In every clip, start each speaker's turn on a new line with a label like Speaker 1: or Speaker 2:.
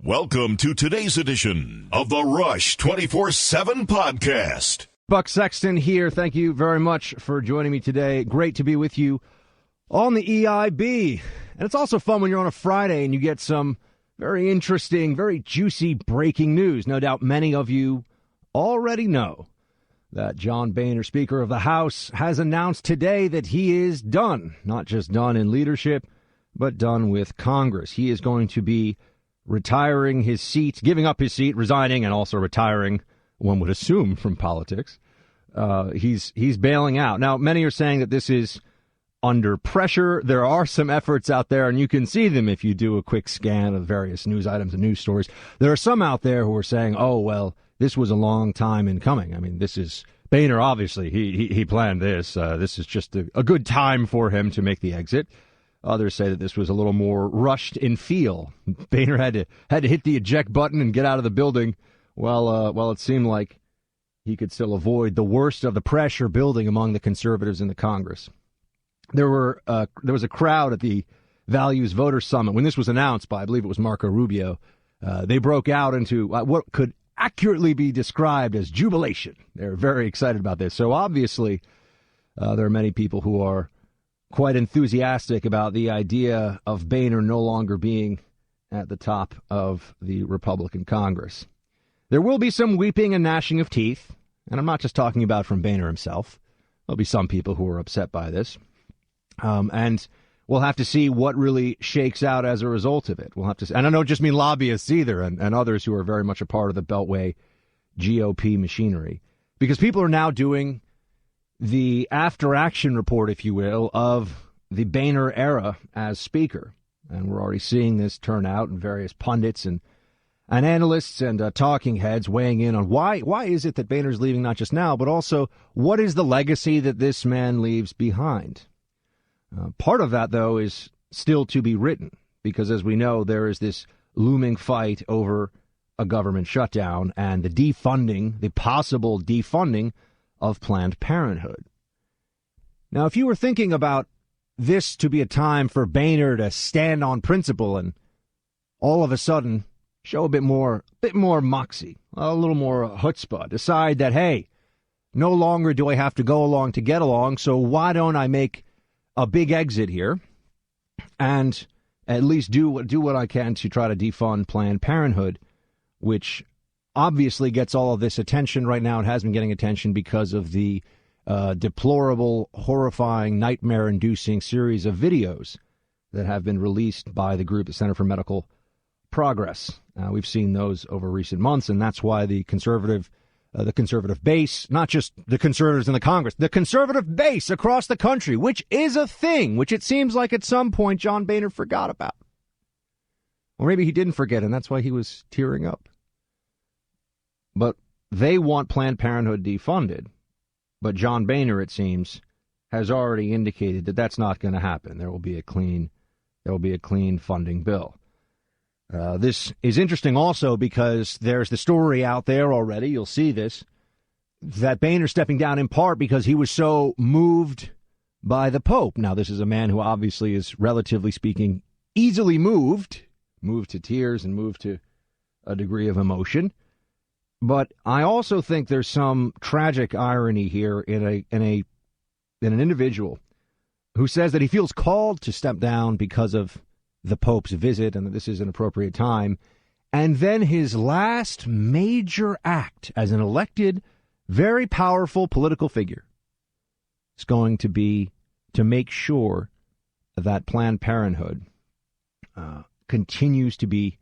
Speaker 1: Welcome to today's edition of the Rush 24/7 podcast.
Speaker 2: Buck Sexton here. Thank you very much for joining me today. Great to be with you on the EIB. And it's also fun when you're on a Friday and you get some very interesting, very juicy breaking news. No doubt many of you already know that John Boehner, Speaker of the House, has announced today that he is done. Not just done in leadership, but done with Congress. He is going to be retiring his seat, giving up his seat, resigning, and also retiring, one would assume, from politics. He's bailing out. Now, many are saying that this is under pressure. There are some efforts out there, and you can see them if you do a quick scan of various news items and news stories. There are some out there who are saying, oh, well, this was a long time in coming. I mean, this is Boehner, obviously. He planned this. This is just a good time for him to make the exit. Others say that this was a little more rushed in feel. Boehner had to hit the eject button and get out of the building. Well, it seemed like he could still avoid the worst of the pressure building among the conservatives in the Congress. There was a crowd at the Values Voter Summit when this was announced by, I believe it was Marco Rubio. They broke out into what could accurately be described as jubilation. They're very excited about this. So obviously, there are many people who are quite enthusiastic about the idea of Boehner no longer being at the top of the Republican Congress. There will be some weeping and gnashing of teeth, and I'm not just talking about from Boehner himself. There'll be some people who are upset by this, and we'll have to see what really shakes out as a result of it. We'll have to, and I don't just mean lobbyists either, and others who are very much a part of the Beltway GOP machinery, because people are now doing the after-action report, if you will, of the Boehner era as Speaker. And we're already seeing this turn out in various pundits and analysts and talking heads weighing in on why is it that Boehner's leaving not just now, but also what is the legacy that this man leaves behind. Part of that, though, is still to be written, because as we know, there is this looming fight over a government shutdown and the defunding, the possible defunding of Planned Parenthood. Now, if you were thinking about this to be a time for Boehner to stand on principle and all of a sudden show a bit more moxie, a little more chutzpah, decide that, hey, no longer do I have to go along to get along, so why don't I make a big exit here and at least do what I can to try to defund Planned Parenthood, which obviously gets all of this attention right now. It has been getting attention because of the deplorable, horrifying, nightmare-inducing series of videos that have been released by the group, the Center for Medical Progress. We've seen those over recent months, and that's why the conservative base, not just the conservatives in the Congress, the conservative base across the country, which is a thing, which it seems like at some point John Boehner forgot about. Or maybe he didn't forget, and that's why he was tearing up. But they want Planned Parenthood defunded. But John Boehner, it seems, has already indicated that that's not going to happen. There will be a clean funding bill. This is interesting also because there's the story out there already, you'll see this, that Boehner stepping down in part because he was so moved by the Pope. Now, this is a man who obviously is, relatively speaking, easily moved to tears and moved to a degree of emotion. But I also think there's some tragic irony here in an individual who says that he feels called to step down because of the Pope's visit and that this is an appropriate time. And then his last major act as an elected, very powerful political figure is going to be to make sure that Planned Parenthood continues to be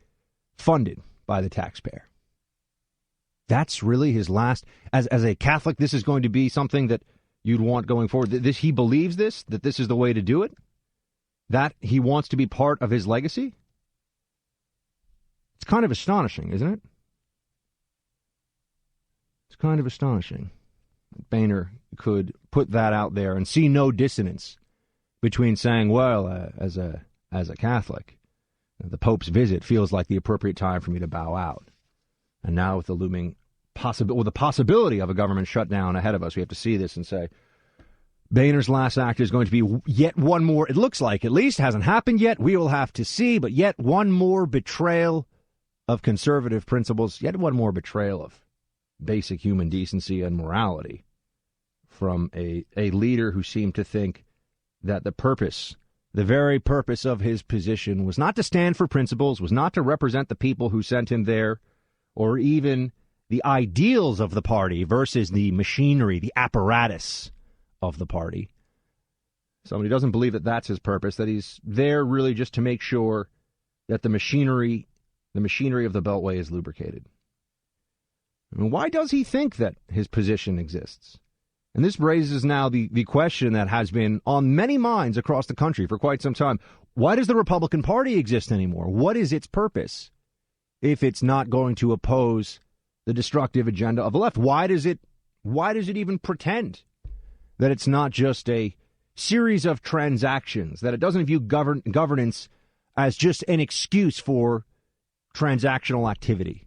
Speaker 2: funded by the taxpayer. That's really his last. As a Catholic, this is going to be something that you'd want going forward. He believes that this is the way to do it, that he wants to be part of his legacy. It's kind of astonishing, isn't it? It's kind of astonishing that Boehner could put that out there and see no dissonance between saying, well, as a Catholic, the Pope's visit feels like the appropriate time for me to bow out. And now with the looming possibility of a government shutdown ahead of us, we have to see this and say, Boehner's last act is going to be yet one more, it looks like, at least, hasn't happened yet. We will have to see, but yet one more betrayal of conservative principles, yet one more betrayal of basic human decency and morality from a leader who seemed to think that the very purpose of his position was not to stand for principles, was not to represent the people who sent him there, or even the ideals of the party versus the machinery, the apparatus of the party. Somebody doesn't believe that that's his purpose, that he's there really just to make sure that the machinery of the Beltway is lubricated. I mean, why does he think that his position exists? And this raises now the question that has been on many minds across the country for quite some time. Why does the Republican Party exist anymore? What is its purpose if it's not going to oppose the destructive agenda of the left? Why does it even pretend that it's not just a series of transactions, that it doesn't view governance as just an excuse for transactional activity?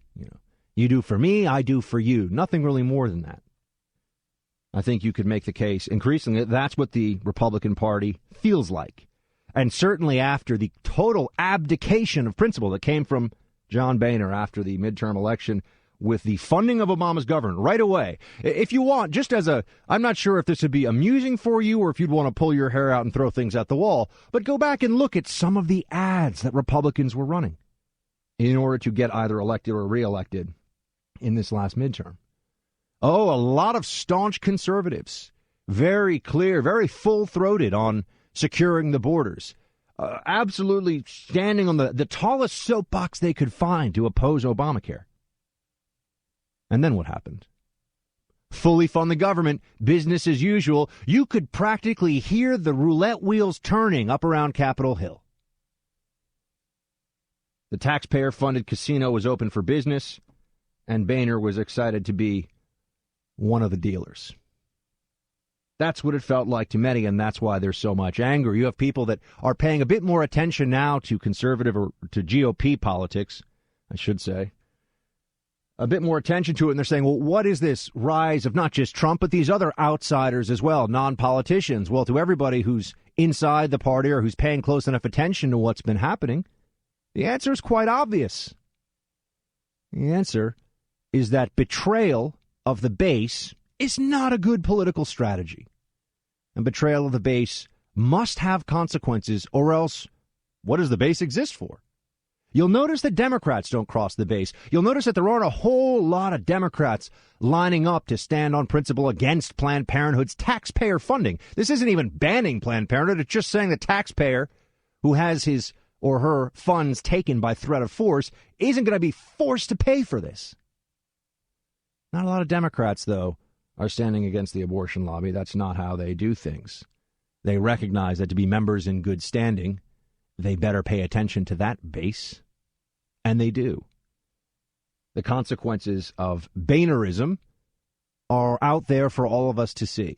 Speaker 2: You do for me, I do for you. Nothing really more than that. I think you could make the case increasingly that's what the Republican Party feels like. And certainly after the total abdication of principle that came from John Boehner after the midterm election with the funding of Obama's government right away. If you want, just as I'm not sure if this would be amusing for you or if you'd want to pull your hair out and throw things at the wall, but go back and look at some of the ads that Republicans were running in order to get either elected or reelected in this last midterm. Oh, a lot of staunch conservatives, very clear, very full-throated on securing the borders, absolutely standing on the tallest soapbox they could find to oppose Obamacare. And then what happened? Fully fund the government, business as usual. You could practically hear the roulette wheels turning up around Capitol Hill. The taxpayer-funded casino was open for business, and Boehner was excited to be one of the dealers. That's what it felt like to many, and that's why there's so much anger. You have people that are paying a bit more attention now to conservative or to GOP politics, I should say. A bit more attention to it, and they're saying, well, what is this rise of not just Trump, but these other outsiders as well, non-politicians? Well, to everybody who's inside the party or who's paying close enough attention to what's been happening, the answer is quite obvious. The answer is that betrayal of the base is not a good political strategy. And betrayal of the base must have consequences, or else what does the base exist for? You'll notice that Democrats don't cross the base. You'll notice that there aren't a whole lot of Democrats lining up to stand on principle against Planned Parenthood's taxpayer funding. This isn't even banning Planned Parenthood. It's just saying the taxpayer who has his or her funds taken by threat of force isn't going to be forced to pay for this. Not a lot of Democrats, though, are standing against the abortion lobby. That's not how they do things. They recognize that to be members in good standing, they better pay attention to that base, and they do. The consequences of Boehnerism are out there for all of us to see.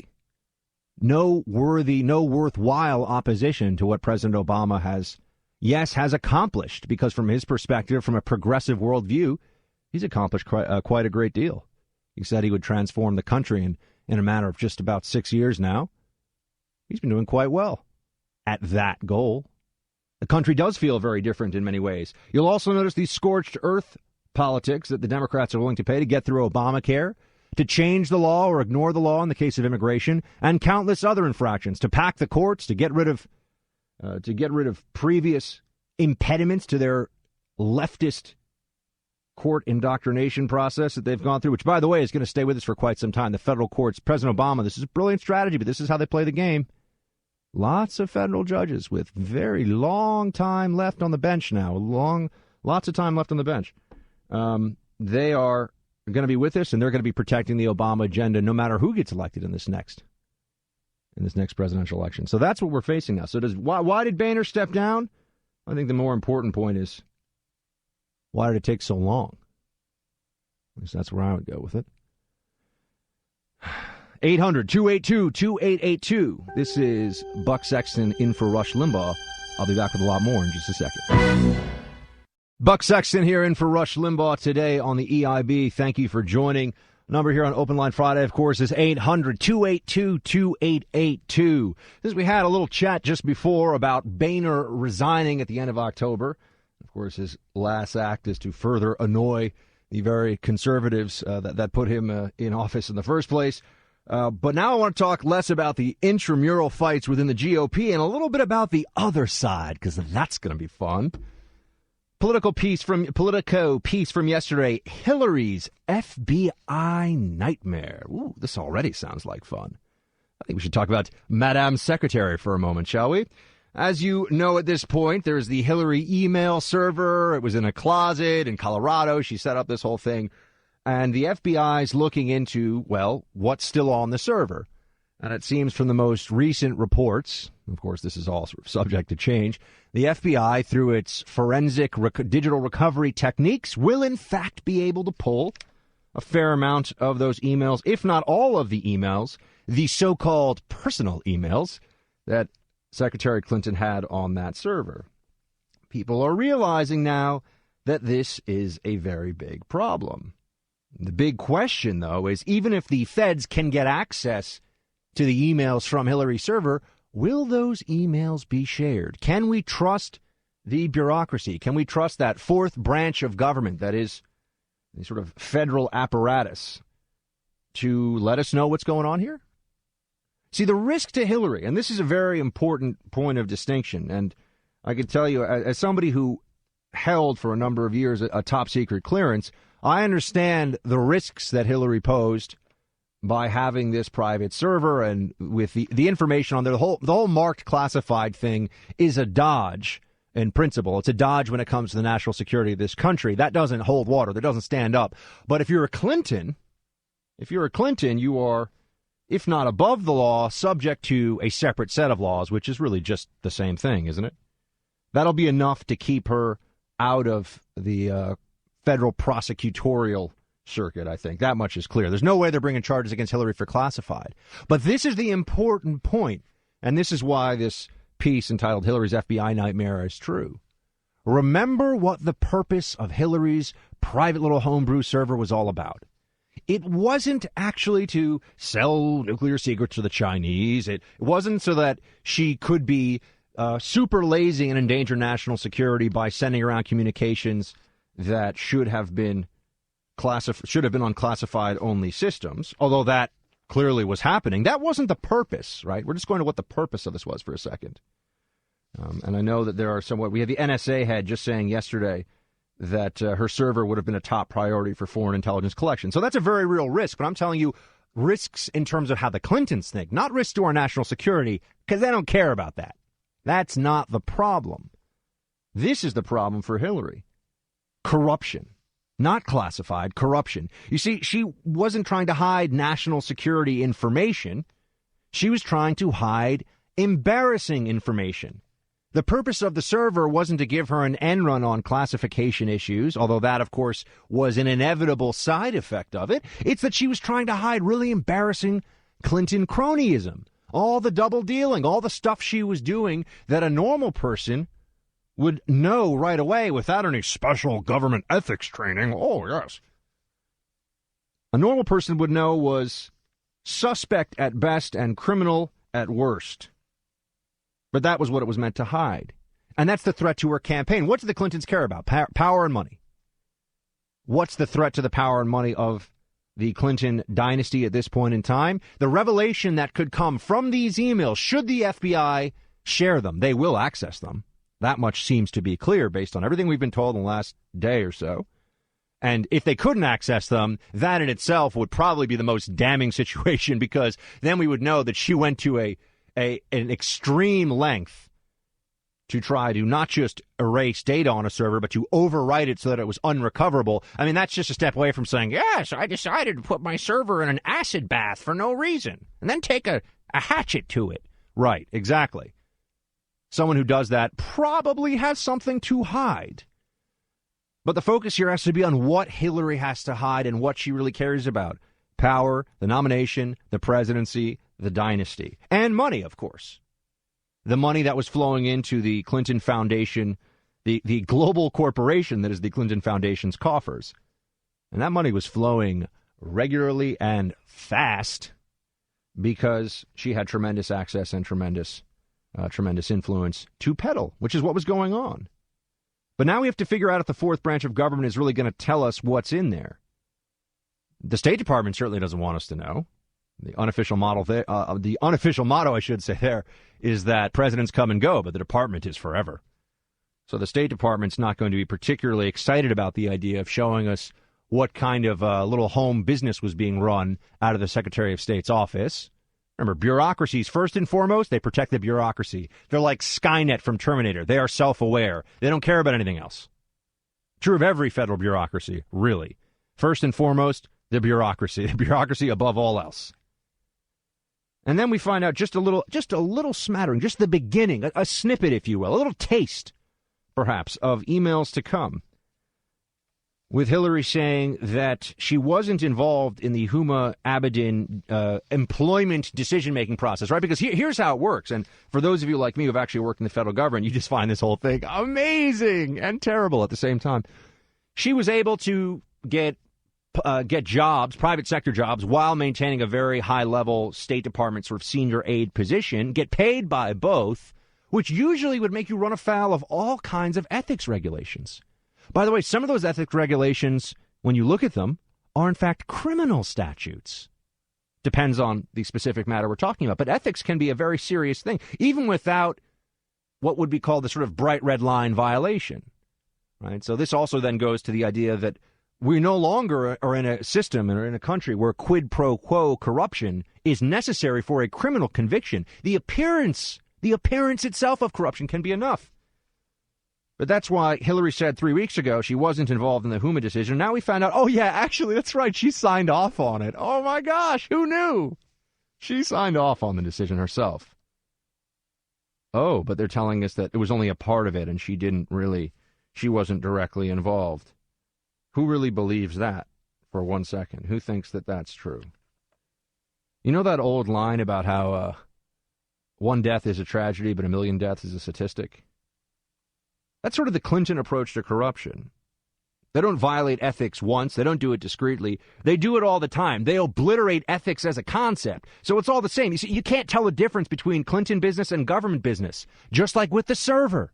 Speaker 2: No worthwhile opposition to what President Obama has accomplished, because from his perspective, from a progressive worldview, he's accomplished quite a great deal. He said he would transform the country in a matter of just about 6 years now. He's been doing quite well at that goal. The country does feel very different in many ways. You'll also notice these scorched earth politics that the Democrats are willing to pay to get through Obamacare, to change the law or ignore the law in the case of immigration, and countless other infractions, to pack the courts, to get rid of previous impediments to their leftist court indoctrination process that they've gone through, which, by the way, is going to stay with us for quite some time. The federal courts, President Obama, this is a brilliant strategy, but this is how they play the game. Lots of federal judges with very long time left on the bench now. Lots of time left on the bench. They are going to be with us, and they're going to be protecting the Obama agenda no matter who gets elected in this next presidential election. So that's what we're facing now. So why did Boehner step down? I think the more important point is, why did it take so long? At least that's where I would go with it. 800-282-2882. This is Buck Sexton in for Rush Limbaugh. I'll be back with a lot more in just a second. Buck Sexton here in for Rush Limbaugh today on the EIB. Thank you for joining. Number here on Open Line Friday, of course, is 800-282-2882. Since we had a little chat just before about Boehner resigning at the end of October, Of course, his last act is to further annoy the very conservatives that put him in office in the first place. But now I want to talk less about the intramural fights within the GOP and a little bit about the other side, because that's going to be fun. Politico piece from yesterday, Hillary's FBI nightmare. Ooh, this already sounds like fun. I think we should talk about Madame Secretary for a moment, shall we? As you know at this point, there's the Hillary email server. It was in a closet in Colorado. She set up this whole thing. And the FBI's looking into, well, what's still on the server. And it seems from the most recent reports, of course, this is all sort of subject to change, the FBI, through its forensic digital recovery techniques, will in fact be able to pull a fair amount of those emails, if not all of the emails, the so-called personal emails that Secretary Clinton had on that server. People are realizing now that this is a very big problem. The big question, though, is even if the feds can get access to the emails from Hillary's server, will those emails be shared? Can we trust the bureaucracy? Can we trust that fourth branch of government that is the sort of federal apparatus to let us know what's going on here? See, the risk to Hillary, and this is a very important point of distinction, and I can tell you, as somebody who held for a number of years a top-secret clearance, I understand the risks that Hillary posed by having this private server, and with the information on there. The whole marked classified thing is a dodge in principle. It's a dodge when it comes to the national security of this country. That doesn't hold water. That doesn't stand up. But if you're a Clinton, you are, if not above the law, subject to a separate set of laws, which is really just the same thing, isn't it? That'll be enough to keep her out of the federal prosecutorial circuit, I think. That much is clear. There's no way they're bringing charges against Hillary for classified. But this is the important point, and this is why this piece entitled Hillary's FBI Nightmare is true. Remember what the purpose of Hillary's private little homebrew server was all about. It wasn't actually to sell nuclear secrets to the Chinese. It wasn't so that she could be super lazy and endanger national security by sending around communications that should have been on classified only systems, although that clearly was happening. That wasn't the purpose, right? We're just going to what the purpose of this was for a second. And I know that there are we had the NSA head just saying yesterday that her server would have been a top priority for foreign intelligence collection. So that's a very real risk. But I'm telling you, risks in terms of how the Clintons think, not risks to our national security, because they don't care about that. That's not the problem. This is the problem for Hillary. Corruption. Not classified, corruption. You see, she wasn't trying to hide national security information. She was trying to hide embarrassing information. The purpose of the server wasn't to give her an end run on classification issues, although that, of course, was an inevitable side effect of it. It's that she was trying to hide really embarrassing Clinton cronyism, all the double dealing, all the stuff she was doing that a normal person would know right away without any special government ethics training. Oh, yes. A normal person would know was suspect at best and criminal at worst. But that was what it was meant to hide. And that's the threat to her campaign. What do the Clintons care about? Power and money. What's the threat to the power and money of the Clinton dynasty at this point in time? The revelation that could come from these emails, should the FBI share them, they will access them. That much seems to be clear based on everything we've been told in the last day or so. And if they couldn't access them, that in itself would probably be the most damning situation, because then we would know that she went to an extreme length to try to not just erase data on a server, but to overwrite it so that it was unrecoverable. I mean, that's just a step away from saying, yes, I decided to put my server in an acid bath for no reason, and then take a hatchet to it. Right, exactly. Someone who does that probably has something to hide. But the focus here has to be on what Hillary has to hide and what she really cares about. Power, the nomination, the presidency, the dynasty. And money, of course. The money that was flowing into the Clinton Foundation, the global corporation that is the Clinton Foundation's coffers. And that money was flowing regularly and fast because she had tremendous access and tremendous influence to peddle, which is what was going on. But now we have to figure out if the fourth branch of government is really going to tell us what's in there. The State Department certainly doesn't want us to know. The unofficial motto, I should say, there is that presidents come and go, but the department is forever. So the State Department's not going to be particularly excited about the idea of showing us what kind of little home business was being run out of the Secretary of State's office. Remember, bureaucracies, first and foremost, they protect the bureaucracy. They're like Skynet from Terminator. They are self-aware. They don't care about anything else. True of every federal bureaucracy, really. First and foremost, the bureaucracy above all else. And then we find out just a little smattering, just the beginning, a snippet, if you will, a little taste, perhaps, of emails to come, with Hillary saying that she wasn't involved in the Huma Abedin employment decision-making process, right? Because here's how it works. And for those of you like me who have actually worked in the federal government, you just find this whole thing amazing and terrible at the same time. She was able to get jobs, private sector jobs, while maintaining a very high-level State Department sort of senior aide position, get paid by both, which usually would make you run afoul of all kinds of ethics regulations. By the way, some of those ethics regulations, when you look at them, are in fact criminal statutes. Depends on the specific matter we're talking about. But ethics can be a very serious thing, even without what would be called the sort of bright red line violation. Right? So this also then goes to the idea that we no longer are in a system or in a country where quid pro quo corruption is necessary for a criminal conviction. The appearance itself of corruption can be enough. But that's why Hillary said 3 weeks ago she wasn't involved in the Huma decision. Now we found out, oh, yeah, actually, that's right. She signed off on it. Oh, my gosh, who knew? She signed off on the decision herself. Oh, but they're telling us that it was only a part of it and she wasn't directly involved. Who really believes that for 1 second? Who thinks that that's true? You know that old line about how one death is a tragedy, but a million deaths is a statistic? That's sort of the Clinton approach to corruption. They don't violate ethics once. They don't do it discreetly. They do it all the time. They obliterate ethics as a concept. So it's all the same. You see, you can't tell the difference between Clinton business and government business, just like with the server.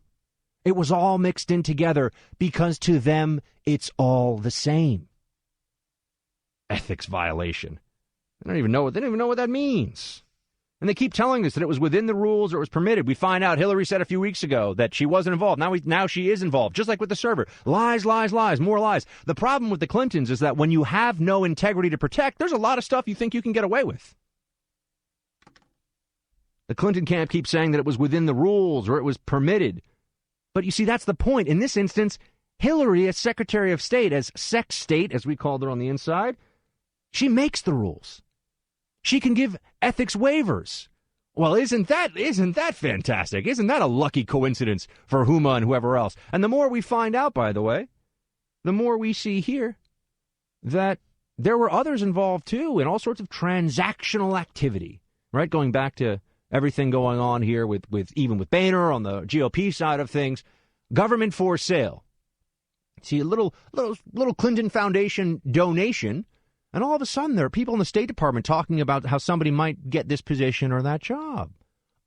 Speaker 2: It was all mixed in together because to them, it's all the same. Ethics violation. They don't even know what that means. And they keep telling us that it was within the rules or it was permitted. We find out Hillary said a few weeks ago that she wasn't involved. Now she is involved, just like with the server. Lies, lies, lies, more lies. The problem with the Clintons is that when you have no integrity to protect, there's a lot of stuff you think you can get away with. The Clinton camp keeps saying that it was within the rules or it was permitted. But you see, that's the point. In this instance, Hillary, as Secretary of State, as Sec State, as we called her on the inside, she makes the rules. She can give ethics waivers. Well, isn't that fantastic? Isn't that a lucky coincidence for Huma and whoever else? And the more we find out, by the way, the more we see here that there were others involved, too, in all sorts of transactional activity, right? Going back to everything going on here with even with Boehner on the GOP side of things, government for sale. See, a little Clinton Foundation donation, and all of a sudden there are people in the State Department talking about how somebody might get this position or that job.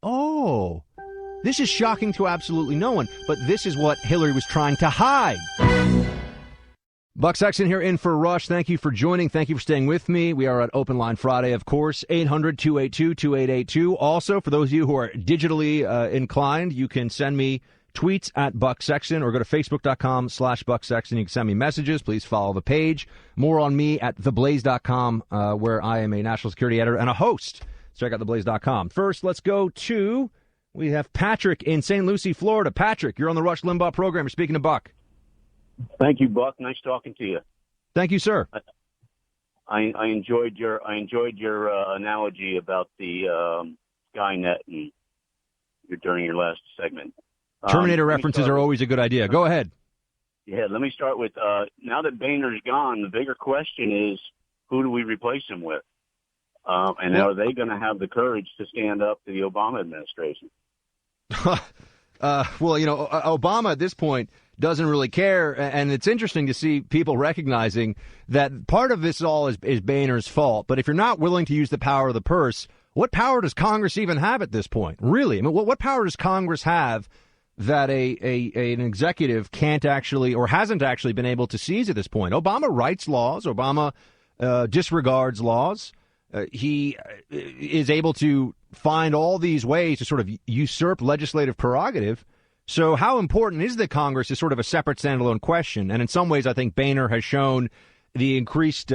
Speaker 2: Oh, this is shocking to absolutely no one, but this is what Hillary was trying to hide. Buck Sexton here in for Rush. Thank you for joining. Thank you for staying with me. We are at Open Line Friday, of course, 800-282-2882. Also, for those of you who are digitally inclined, you can send me tweets at Buck Sexton or go to facebook.com/Buck Sexton. You can send me messages. Please follow the page. More on me at theblaze.com, where I am a national security editor and a host. Check out theblaze.com. First, let's go to, we have Patrick in St. Lucie, Florida. Patrick, you're on the Rush Limbaugh program. You're speaking to Buck.
Speaker 3: Thank you, Buck. Nice talking to you.
Speaker 2: Thank you, sir.
Speaker 3: I enjoyed your analogy about the Skynet and during your last segment.
Speaker 2: Terminator references are always a good idea. Go ahead.
Speaker 3: Yeah, let me start with now that Boehner's gone, the bigger question is who do we replace him with? And are they going to have the courage to stand up to the Obama administration?
Speaker 2: Well, you know, Obama at this point doesn't really care, and it's interesting to see people recognizing that part of this all is Boehner's fault. But if you're not willing to use the power of the purse, what power does Congress even have at this point? Really? I mean, what power does Congress have that an executive can't actually or hasn't actually been able to seize at this point. Obama writes laws. Obama disregards laws. He is able to find all these ways to sort of usurp legislative prerogative. So how important is the Congress is sort of a separate standalone question. And in some ways, I think Boehner has shown the increased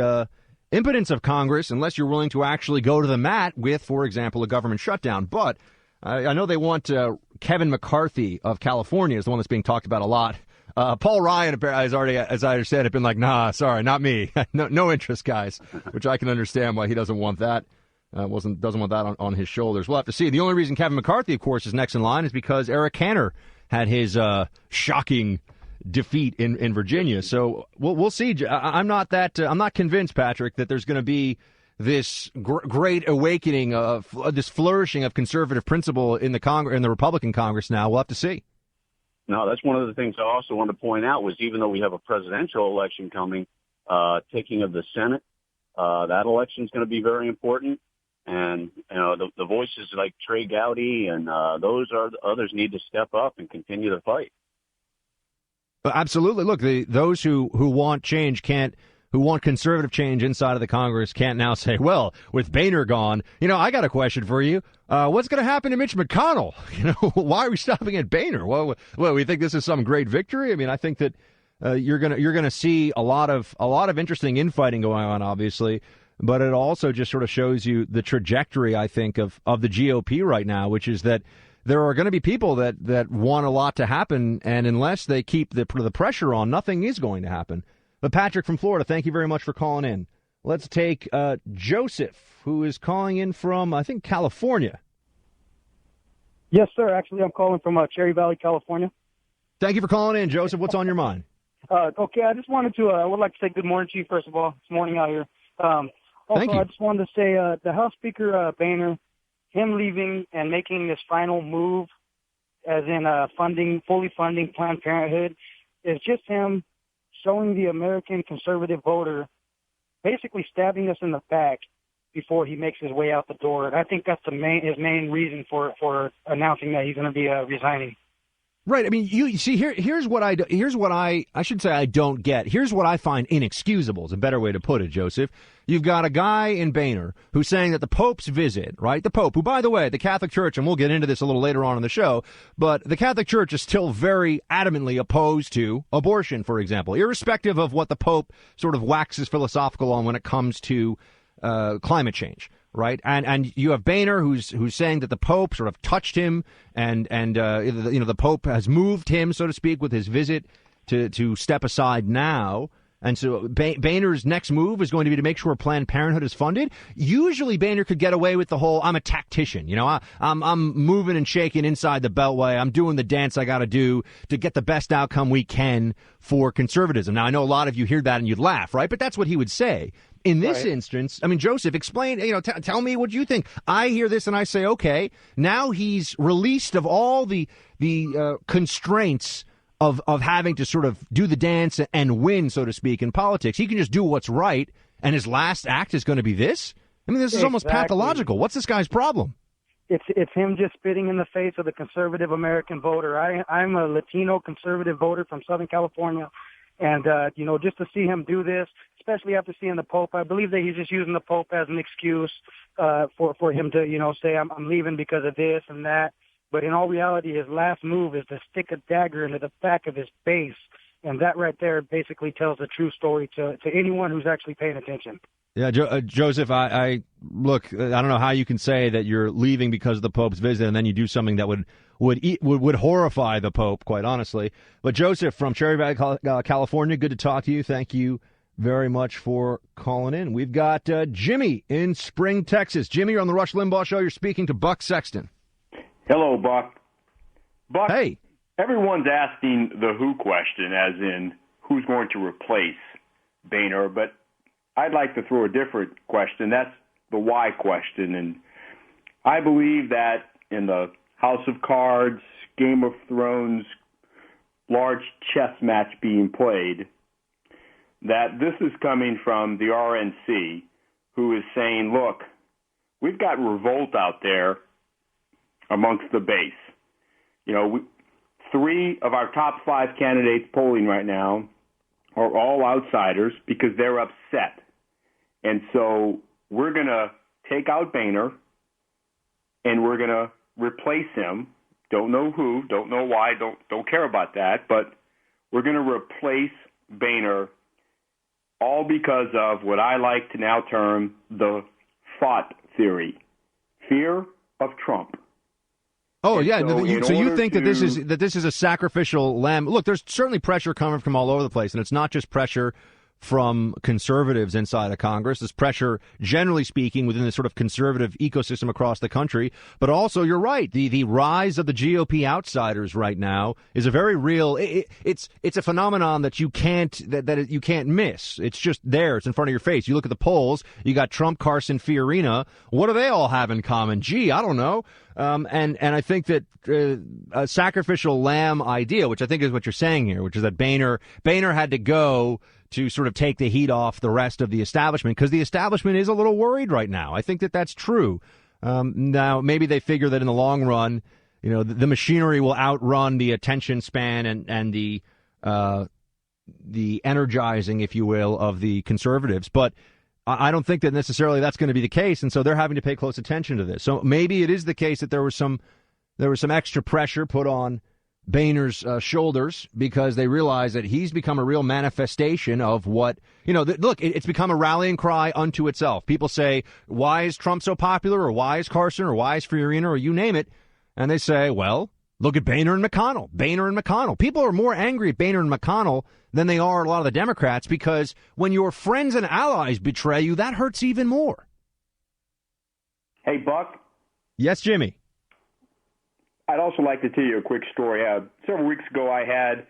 Speaker 2: impotence of Congress unless you're willing to actually go to the mat with, for example, a government shutdown. But I know they want Kevin McCarthy of California is the one that's being talked about a lot. Paul Ryan has already, as I said, have been like, nah, sorry, not me. no interest, guys, which I can understand why he doesn't want that. Doesn't want that on his shoulders. We'll have to see. The only reason Kevin McCarthy, of course, is next in line is because Eric Cantor had his shocking defeat in Virginia. So we'll see. I'm not convinced, Patrick, that there's going to be this great awakening of this flourishing of conservative principle in the Republican Congress. Now we'll have to see.
Speaker 3: No, that's one of the things I also want to point out was even though we have a presidential election coming, taking of the Senate, that election is going to be very important. And, the voices like Trey Gowdy and others need to step up and continue the fight.
Speaker 2: Absolutely. Look, those who want change who want conservative change inside of the Congress can't now say, well, with Boehner gone, I got a question for you. What's going to happen to Mitch McConnell? Why are we stopping at Boehner? Well, we think this is some great victory. I mean, I think that you're gonna see a lot of interesting infighting going on, obviously, but it also just sort of shows you the trajectory, I think, of the GOP right now, which is that there are going to be people that want a lot to happen, and unless they keep the pressure on, nothing is going to happen. But Patrick from Florida, thank you very much for calling in. Let's take Joseph, who is calling in from, I think, California.
Speaker 4: Yes, sir. Actually, I'm calling from Cherry Valley, California.
Speaker 2: Thank you for calling in, Joseph. What's on your mind?
Speaker 4: Okay, I just wanted to, I would like to say good morning to you, first of all. It's morning out here.
Speaker 2: Thank you.
Speaker 4: I just wanted to say the House Speaker, Boehner, him leaving and making this final move, as in fully funding Planned Parenthood, is just him showing the American conservative voter, basically stabbing us in the back before he makes his way out the door. And I think that's his main reason for announcing that he's going to be resigning.
Speaker 2: Right. I mean, you see, here's what I should say I don't get. Here's what I find inexcusable is a better way to put it, Joseph. You've got a guy in Boehner who's saying that the Pope's visit, right? The Pope, who, by the way, the Catholic Church, and we'll get into this a little later on in the show, but the Catholic Church is still very adamantly opposed to abortion, for example, irrespective of what the Pope sort of waxes philosophical on when it comes to climate change. Right, and you have Boehner who's saying that the Pope sort of touched him, and the Pope has moved him, so to speak, with his visit to step aside now. And so Boehner's next move is going to be to make sure Planned Parenthood is funded. Usually Boehner could get away with the whole, I'm a tactician. I'm moving and shaking inside the Beltway. I'm doing the dance I got to do to get the best outcome we can for conservatism. Now, I know a lot of you hear that and you'd laugh, right? But that's what he would say. In this instance, I mean, Joseph, explain, tell me what you think. I hear this and I say, okay, now he's released of all the constraints of having to sort of do the dance and win, so to speak, in politics. He can just do what's right, and his last act is going to be this? I mean, this is almost pathological. What's this guy's problem?
Speaker 4: It's him just spitting in the face of the conservative American voter. I'm a Latino conservative voter from Southern California, and, just to see him do this, especially after seeing the Pope, I believe that he's just using the Pope as an excuse for him to, say, I'm leaving because of this and that. But in all reality, his last move is to stick a dagger into the back of his face. And that right there basically tells the true story to anyone who's actually paying attention. Yeah,
Speaker 2: Joseph, I look, I don't know how you can say that you're leaving because of the Pope's visit and then you do something that would horrify the Pope, quite honestly. But Joseph from Cherry Valley, California, good to talk to you. Thank you very much for calling in. We've got Jimmy in Spring, Texas. Jimmy, you're on the Rush Limbaugh Show. You're speaking to Buck Sexton.
Speaker 5: Hello, Buck. Buck,
Speaker 2: hey.
Speaker 5: Everyone's asking the who question, as in who's going to replace Boehner, but I'd like to throw a different question. That's the why question. And I believe that in the House of Cards, Game of Thrones, large chess match being played, that this is coming from the RNC, who is saying, look, we've got revolt out there amongst the base. 3 of our top 5 candidates polling right now are all outsiders because they're upset. And so we're going to take out Boehner, and we're going to replace him. Don't know who, don't know why, don't care about that, but we're going to replace Boehner, all because of what I like to now term the FOT theory, fear of Trump.
Speaker 2: Oh,
Speaker 5: and
Speaker 2: yeah. So you think that this is a sacrificial lamb? Look, there's certainly pressure coming from all over the place, and it's not just pressure from conservatives inside of Congress. There's pressure, generally speaking, within the sort of conservative ecosystem across the country. But also, you're right. The rise of the GOP outsiders right now is a very real. It's a phenomenon that you can't you can't miss. It's just there. It's in front of your face. You look at the polls. You got Trump, Carson, Fiorina. What do they all have in common? Gee, I don't know. And I think that a sacrificial lamb idea, which I think is what you're saying here, which is that Boehner had to go to sort of take the heat off the rest of the establishment, because the establishment is a little worried right now. I think that that's true. Now, maybe they figure that in the long run, the machinery will outrun the attention span and the energizing, if you will, of the conservatives. But I don't think that necessarily that's going to be the case, and so they're having to pay close attention to this. So maybe it is the case that there was some extra pressure put on Boehner's shoulders because they realize that he's become a real manifestation of what, look, it's become a rallying cry unto itself. People say, why is Trump so popular, or why is Carson, or why is Fiorina, or you name it? And they say, well, look at Boehner and McConnell. Boehner and McConnell. People are more angry at Boehner and McConnell than they are a lot of the Democrats, because when your friends and allies betray you, that hurts even more.
Speaker 5: Hey, Buck.
Speaker 2: Yes, Jimmy.
Speaker 5: I'd also like to tell you a quick story. Several weeks ago, I had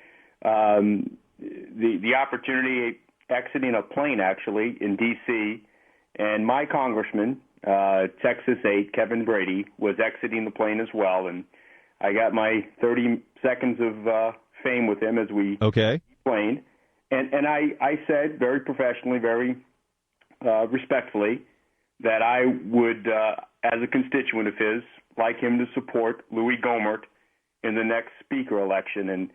Speaker 5: the opportunity exiting a plane, actually, in D.C., and my congressman, Texas 8, Kevin Brady, was exiting the plane as well, and I got my 30 seconds of fame with him as we plane. And I said very professionally, very respectfully, that I would, as a constituent of his, like him to support Louis Gohmert in the next speaker election. And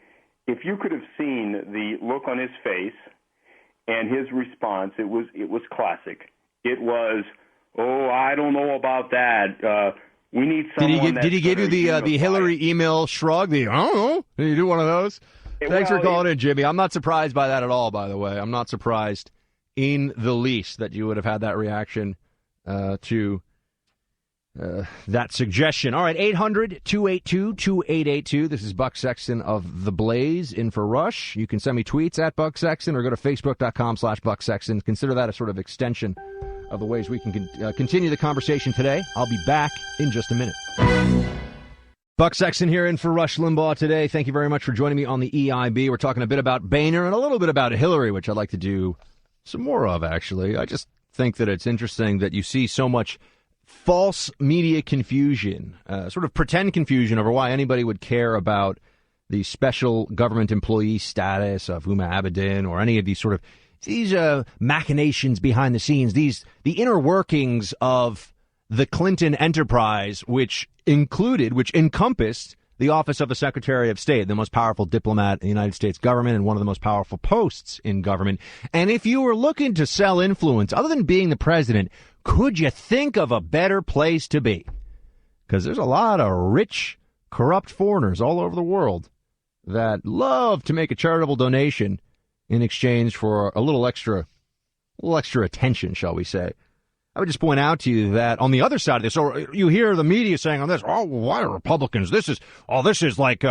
Speaker 5: if you could have seen the look on his face and his response, it was classic. It was, oh, I don't know about that. We need someone. Did he give you
Speaker 2: the Hillary email shrug? I don't know. Did you do one of those? Thanks for calling in, Jimmy. I'm not surprised by that at all, by the way. I'm not surprised in the least that you would have had that reaction to that suggestion. All right, 800-282-2882. This is Buck Sexton of The Blaze in for Rush. You can send me tweets at Buck Sexton or go to facebook.com/Buck Sexton. Consider that a sort of extension of the ways we can continue the conversation today. I'll be back in just a minute. Buck Sexton here in for Rush Limbaugh today. Thank you very much for joining me on the EIB. We're talking a bit about Boehner and a little bit about Hillary, which I'd like to do some more of, actually. I just think that it's interesting that you see so much false media confusion, sort of pretend confusion over why anybody would care about the special government employee status of Huma Abedin or any of these sort of machinations behind the scenes, the inner workings of the Clinton enterprise, which encompassed the office of the Secretary of State, the most powerful diplomat in the United States government and one of the most powerful posts in government. And if you were looking to sell influence, other than being the president, could you think of a better place to be? Because there's a lot of rich, corrupt foreigners all over the world that love to make a charitable donation in exchange for a little extra attention, shall we say. I would just point out to you that on the other side of this, or you hear the media saying on this, oh, why are Republicans? This is like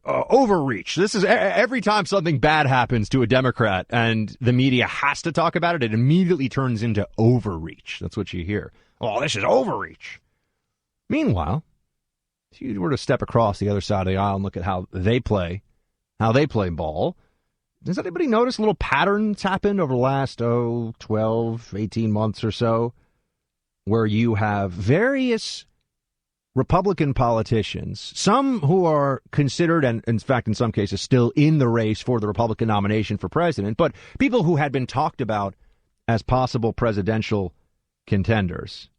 Speaker 2: overreach. This is every time something bad happens to a Democrat and the media has to talk about it, it immediately turns into overreach. That's what you hear. Oh, this is overreach. Meanwhile, if you were to step across the other side of the aisle and look at how they play ball, does anybody notice little patterns happened over the last, 12, 18 months or so, where you have various Republican politicians, some who are considered, and in fact, in some cases, still in the race for the Republican nomination for president, but people who had been talked about as possible presidential contenders.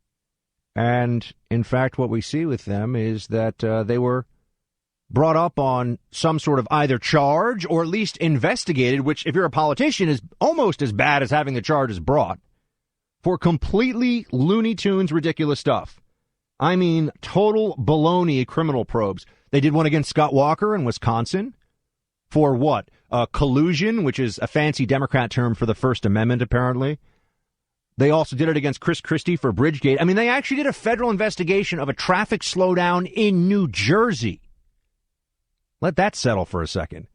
Speaker 2: And in fact, what we see with them is that they were brought up on some sort of either charge or at least investigated, which if you're a politician is almost as bad as having the charges brought, for completely Looney Tunes ridiculous stuff. I mean, total baloney criminal probes. They did one against Scott Walker in Wisconsin for what? Collusion, which is a fancy Democrat term for the First Amendment, apparently. They also did it against Chris Christie for Bridgegate. I mean, they actually did a federal investigation of a traffic slowdown in New Jersey. Let that settle for a second.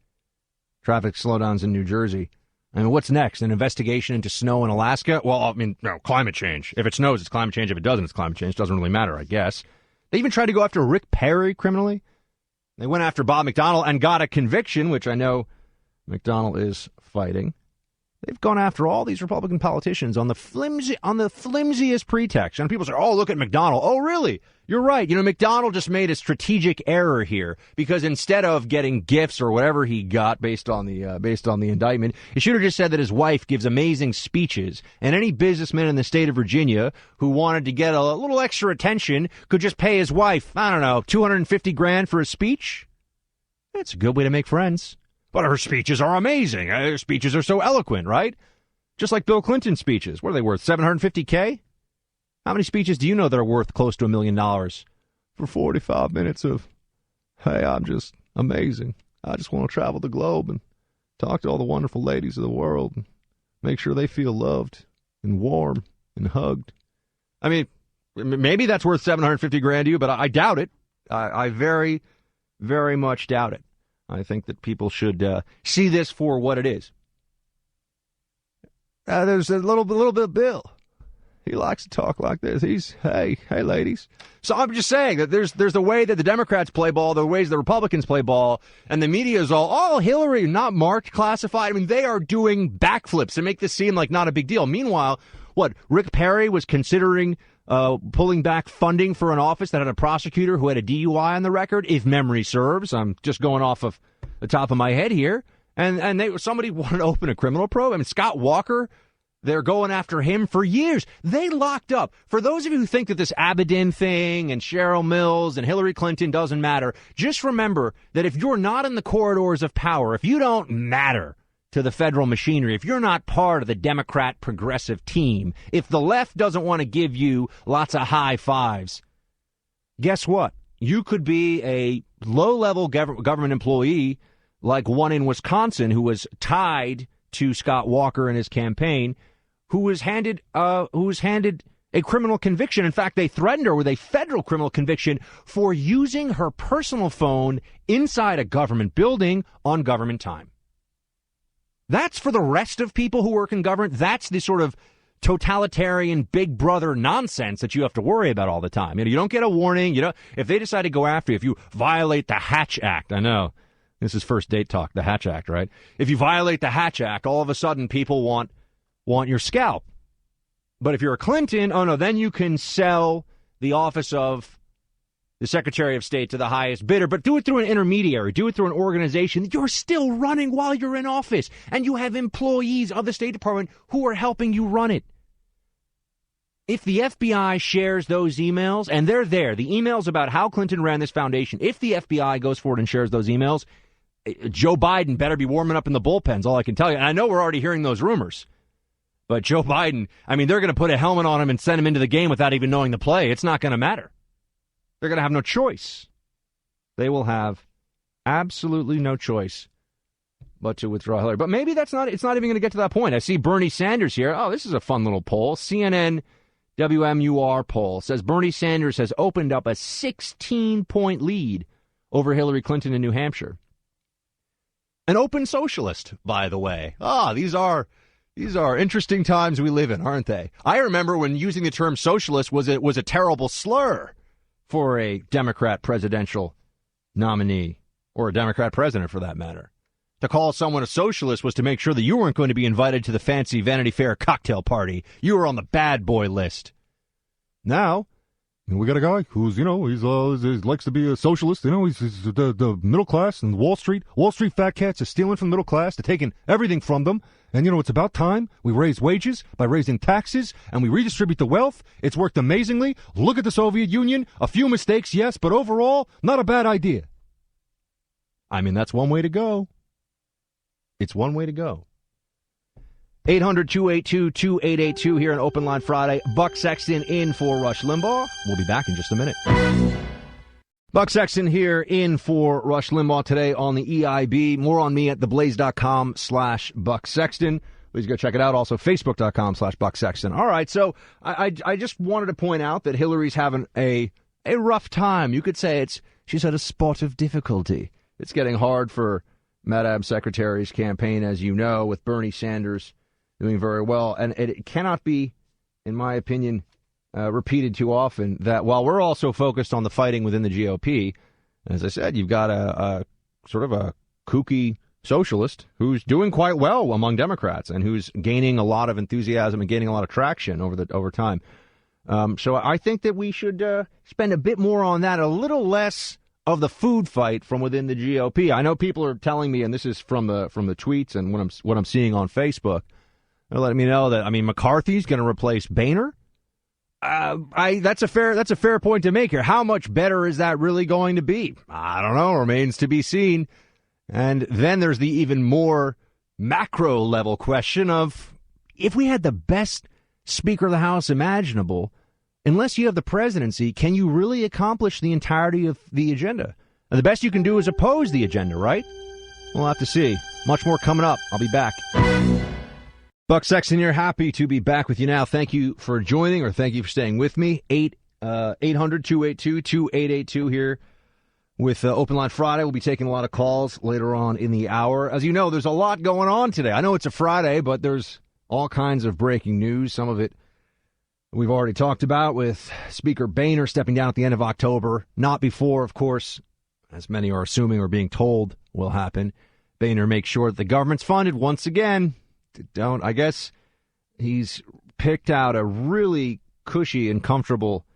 Speaker 2: Traffic slowdowns in New Jersey. I mean, what's next? An investigation into snow in Alaska? Well, I mean, no, climate change. If it snows, it's climate change. If it doesn't, it's climate change. It doesn't really matter, I guess. They even tried to go after Rick Perry criminally. They went after Bob McDonnell and got a conviction, which I know McDonnell is fighting. They've gone after all these Republican politicians on the flimsiest pretext. And people say, oh, look at McDonnell. Oh, really? You're right. You know, McDonnell just made a strategic error here because instead of getting gifts or whatever he got based on the indictment, he should have just said that his wife gives amazing speeches. And any businessman in the state of Virginia who wanted to get a little extra attention could just pay his wife, I don't know, $250,000 for a speech. That's a good way to make friends. But her speeches are amazing. Her speeches are so eloquent, right? Just like Bill Clinton's speeches. What are they worth, $750K? How many speeches do you know that are worth close to $1 million? For 45 minutes of, hey, I'm just amazing. I just want to travel the globe and talk to all the wonderful ladies of the world and make sure they feel loved and warm and hugged. I mean, maybe that's worth $750,000 to you, but I doubt it. I very, very much doubt it. I think that people should see this for what it is. There's a little bit of Bill. He likes to talk like this. Hey, ladies. So I'm just saying that there's the way that the Democrats play ball, the ways the Republicans play ball, and the media is all, oh, Hillary, not marked, classified. I mean, they are doing backflips to make this seem like not a big deal. Meanwhile, Rick Perry was considering pulling back funding for an office that had a prosecutor who had a DUI on the record, if memory serves. I'm just going off of the top of my head here. And somebody wanted to open a criminal probe. I mean, Scott Walker, they're going after him for years. They locked up. For those of you who think that this Abaddon thing and Cheryl Mills and Hillary Clinton doesn't matter, just remember that if you're not in the corridors of power, if you don't matter to the federal machinery, if you're not part of the Democrat progressive team, if the left doesn't want to give you lots of high fives, guess what? You could be a low-level government employee like one in Wisconsin who was tied to Scott Walker and his campaign, who was handed a criminal conviction. In fact, they threatened her with a federal criminal conviction for using her personal phone inside a government building on government time. That's for the rest of people who work in government. That's the sort of totalitarian big brother nonsense that you have to worry about all the time. You don't get a warning. If they decide to go after you, if you violate the Hatch Act, I know this is first date talk, the Hatch Act, right? If you violate the Hatch Act, all of a sudden people want your scalp. But if you're a Clinton, oh no, then you can sell the office of the Secretary of State to the highest bidder, but do it through an intermediary, do it through an organization that you're still running while you're in office, and you have employees of the State Department who are helping you run it. If the FBI shares those emails, and they're there, the emails about how Clinton ran this foundation, if the FBI goes forward and shares those emails, Joe Biden better be warming up in the bullpens, all I can tell you. And I know we're already hearing those rumors. But Joe Biden, I mean, they're going to put a helmet on him and send him into the game without even knowing the play. It's not going to matter. They're going to have no choice. They will have absolutely no choice but to withdraw Hillary. But maybe it's not even going to get to that point. I see Bernie Sanders here. Oh, this is a fun little poll. CNN WMUR poll says Bernie Sanders has opened up a 16-point lead over Hillary Clinton in New Hampshire. An open socialist, by the way. These are interesting times we live in, aren't they? I remember when using the term socialist was a terrible slur for a Democrat presidential nominee, or a Democrat president for that matter. To call someone a socialist was to make sure that you weren't going to be invited to the fancy Vanity Fair cocktail party. You were on the bad boy list. Now, we got a guy who's, he likes to be a socialist. He's the middle class and Wall Street fat cats are stealing from the middle class. They're taking everything from them. And, it's about time we raise wages by raising taxes and we redistribute the wealth. It's worked amazingly. Look at the Soviet Union. A few mistakes, yes, but overall, not a bad idea. I mean, that's one way to go. It's one way to go. 800-282-2882 here on Open Line Friday. Buck Sexton in for Rush Limbaugh. We'll be back in just a minute. Buck Sexton here in for Rush Limbaugh today on the EIB. More on me at theblaze.com/Buck Sexton. Please go check it out. Also, facebook.com/Buck Sexton. All right, so I just wanted to point out that Hillary's having a rough time. You could say she's at a spot of difficulty. It's getting hard for Madam Secretary's campaign, as you know, with Bernie Sanders doing very well. And it cannot be, in my opinion, repeated too often that while we're also focused on the fighting within the GOP, as I said, you've got a sort of a kooky socialist who's doing quite well among Democrats and who's gaining a lot of enthusiasm and gaining a lot of traction over time. So I think that we should spend a bit more on that, a little less of the food fight from within the GOP. I know people are telling me, and this is from the tweets and what I'm seeing on Facebook, they're letting me know that McCarthy's going to replace Boehner. That's a fair point to make here. How much better is that really going to be? I don't know. Remains to be seen. And then there's the even more macro level question of if we had the best Speaker of the House imaginable, unless you have the presidency, can you really accomplish the entirety of the agenda? And the best you can do is oppose the agenda, right? We'll have to see. Much more coming up. I'll be back. Buck Sexton here. Happy to be back with you now. Thank you for joining, or thank you for staying with me. 800-282-2882 here with Open Line Friday. We'll be taking a lot of calls later on in the hour. As you know, there's a lot going on today. I know it's a Friday, but there's all kinds of breaking news. Some of it we've already talked about, with Speaker Boehner stepping down at the end of October. Not before, of course, as many are assuming or being told will happen, Boehner makes sure that the government's funded once again. I guess he's picked out a really cushy and comfortable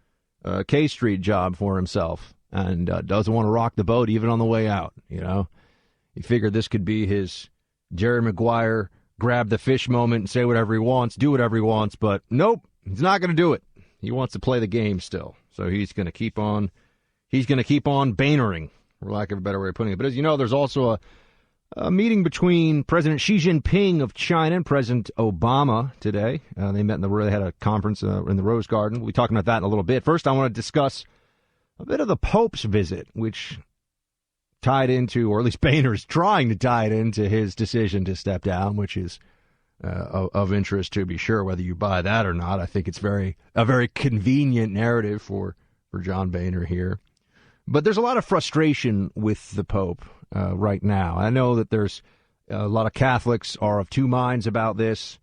Speaker 2: K Street job for himself and doesn't want to rock the boat even on the way out. You know, he figured this could be his Jerry Maguire grab the fish moment and say whatever he wants, do whatever he wants. But nope, he's not going to do it. He wants to play the game still. So he's going to keep on. He's going to keep on Boehnering, for lack of a better way of putting it. But as you know, there's also a meeting between President Xi Jinping of China and President Obama today. They met they had a conference in the Rose Garden. We'll be talking about that in a little bit. First, I want to discuss a bit of the Pope's visit, which tied into, or at least Boehner's trying to tie it into his decision to step down, which is of interest to be sure, whether you buy that or not. I think it's a very convenient narrative for John Boehner here. But there's a lot of frustration with the Pope right now. I know that there's a lot of Catholics are of two minds about this,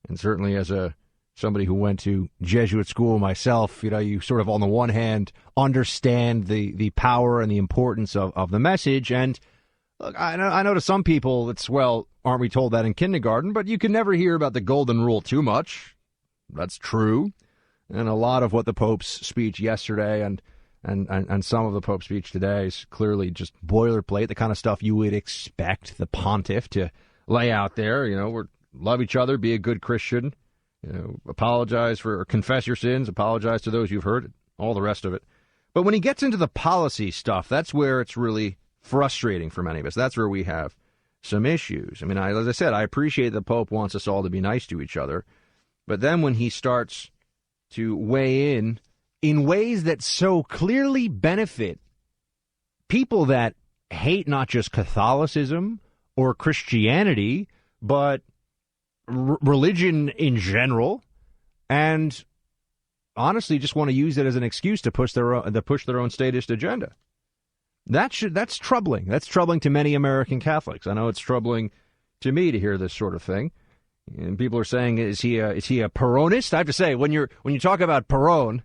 Speaker 2: and certainly as somebody who went to Jesuit school myself, you sort of on the one hand understand the power and the importance of the message. And look, I know to some people it's, well, aren't we told that in kindergarten? But you can never hear about the golden rule too much. That's true. And a lot of what the Pope's speech yesterday and some of the Pope's speech today is clearly just boilerplate, the kind of stuff you would expect the pontiff to lay out there. We're love each other, be a good Christian, apologize for, or confess your sins, apologize to those you've hurt, all the rest of it. But when he gets into the policy stuff, that's where it's really frustrating for many of us. That's where we have some issues. I mean, as I said, I appreciate the Pope wants us all to be nice to each other. But then when he starts to weigh in ways that so clearly benefit people that hate not just Catholicism or Christianity, but religion in general, and honestly just want to use it as an excuse to push their own statist agenda. That's troubling. That's troubling to many American Catholics. I know it's troubling to me to hear this sort of thing. And people are saying, is he a Peronist? I have to say, when you talk about Peron,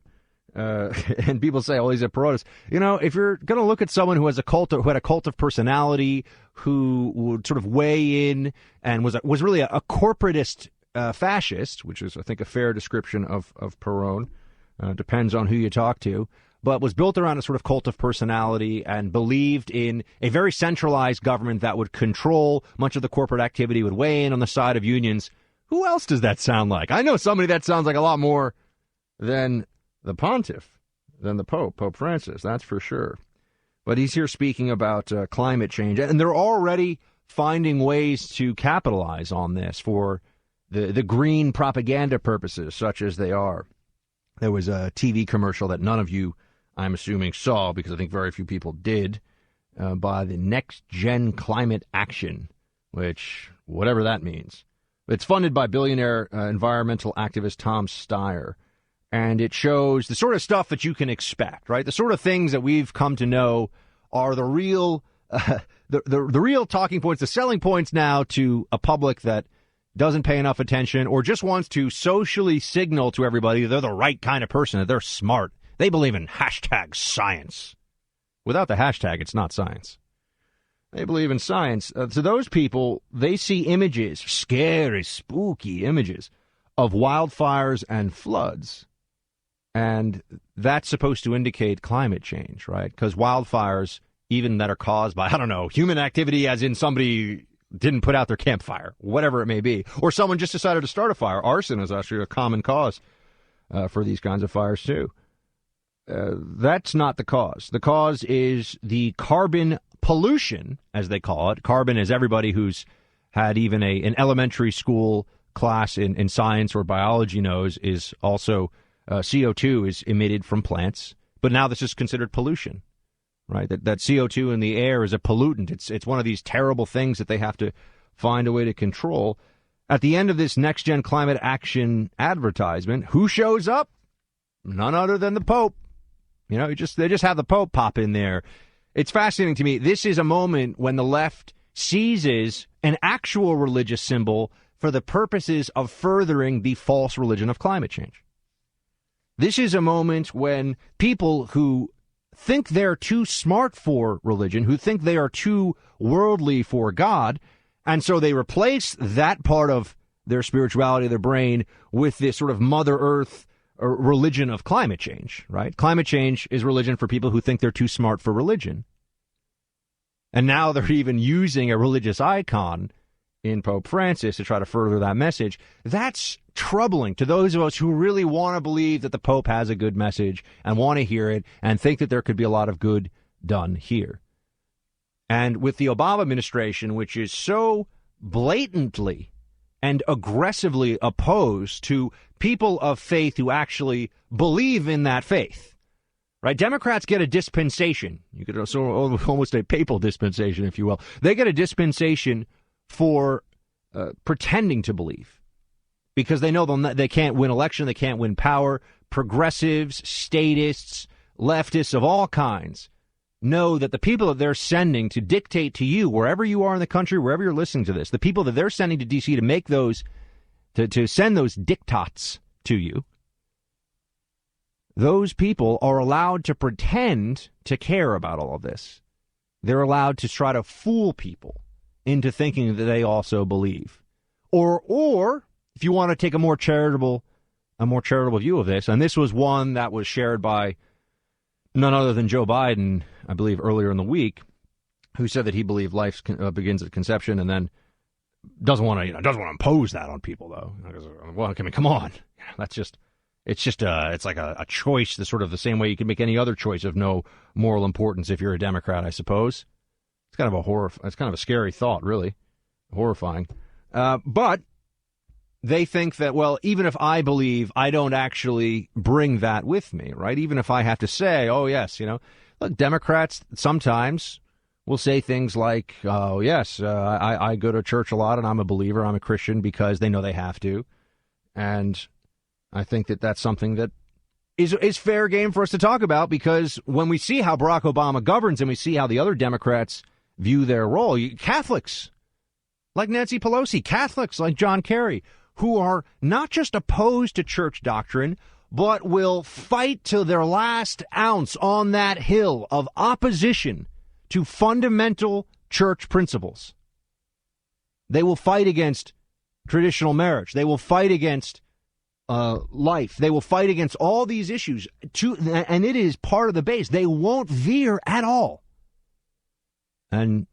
Speaker 2: and people say, oh, he's a Peronist. If you're going to look at someone who had a cult of personality, who would sort of weigh in and was really a corporatist fascist, which is, I think, a fair description of Peron, depends on who you talk to, but was built around a sort of cult of personality and believed in a very centralized government that would control much of the corporate activity, would weigh in on the side of unions. Who else does that sound like? I know somebody that sounds like a lot more than the pontiff, than the Pope Francis, that's for sure. But he's here speaking about climate change, and they're already finding ways to capitalize on this for the green propaganda purposes, such as they are. There was a TV commercial that none of you, I'm assuming, saw, because I think very few people did, by the Next Gen Climate Action, which, whatever that means. It's funded by billionaire environmental activist Tom Steyer, and it shows the sort of stuff that you can expect, right? The sort of things that we've come to know are the real the real talking points, the selling points now to a public that doesn't pay enough attention or just wants to socially signal to everybody they're the right kind of person, that they're smart. They believe in #science. Without the hashtag, it's not science. They believe in science. So those people, they see images, scary, spooky images of wildfires and floods. And that's supposed to indicate climate change, right? Because wildfires, even that are caused by, I don't know, human activity, as in somebody didn't put out their campfire, whatever it may be, or someone just decided to start a fire. Arson is actually a common cause for these kinds of fires, too. That's not the cause. The cause is the carbon pollution, as they call it. Carbon is everybody who's had even an elementary school class in science or biology knows is also CO2 is emitted from plants. But now this is considered pollution, right? That CO2 in the air is a pollutant. It's one of these terrible things that they have to find a way to control. At the end of this Next Gen Climate Action advertisement, who shows up? None other than the Pope. You know, they just have the Pope pop in there. It's fascinating to me. This is a moment when the left seizes an actual religious symbol for the purposes of furthering the false religion of climate change. This is a moment when people who think they're too smart for religion, who think they are too worldly for God, and so they replace that part of their spirituality, their brain, with this sort of Mother Earth religion of climate change, right? Climate change is religion for people who think they're too smart for religion. And now they're even using a religious icon in Pope Francis to try to further that message. That's troubling to those of us who really want to believe that the Pope has a good message and want to hear it and think that there could be a lot of good done here. And with the Obama administration, which is so blatantly and aggressively opposed to people of faith who actually believe in that faith, right? Democrats get a dispensation. You could also almost a papal dispensation, if you will. They get a dispensation for pretending to believe because they know they can't win election, they can't win power. Progressives, statists, leftists of all kinds know that the people that they're sending to dictate to you, wherever you are in the country, wherever you're listening to this, the people that they're sending to D.C. to make those, to send those diktats to you, those people are allowed to pretend to care about all of this. They're allowed to try to fool people into thinking that they also believe. Or if you want to take a more charitable view of this, and this was one that was shared by none other than Joe Biden, I believe, earlier in the week, who said that he believed life begins at conception, and then doesn't want to impose that on people, though. Well, I mean, come on, it's like a choice, the same way you can make any other choice of no moral importance if you're a Democrat, I suppose. It's kind of a scary thought, really, horrifying. But they think that, well, even if I believe, I don't actually bring that with me, right? Even if I have to say, oh, yes, look, Democrats sometimes will say things like, oh, yes, I go to church a lot and I'm a believer, I'm a Christian, because they know they have to. And I think that that's something that is fair game for us to talk about, because when we see how Barack Obama governs and we see how the other Democrats view their role, Catholics like Nancy Pelosi, Catholics like John Kerry, who are not just opposed to church doctrine, but will fight to their last ounce on that hill of opposition to fundamental church principles. They will fight against traditional marriage. They will fight against life. They will fight against all these issues, and it is part of the base. They won't veer at all. And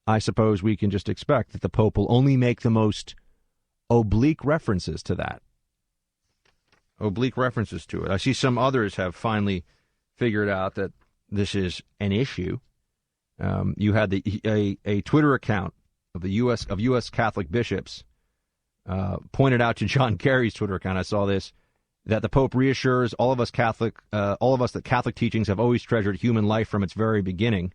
Speaker 2: I suppose we can just expect that the Pope will only make the most oblique references to that. Oblique references to it. I see some others have finally figured out that this is an issue. You had a Twitter account of the U.S. Catholic bishops pointed out to John Kerry's Twitter account. I saw this, that the Pope reassures all of us that Catholic teachings have always treasured human life from its very beginning.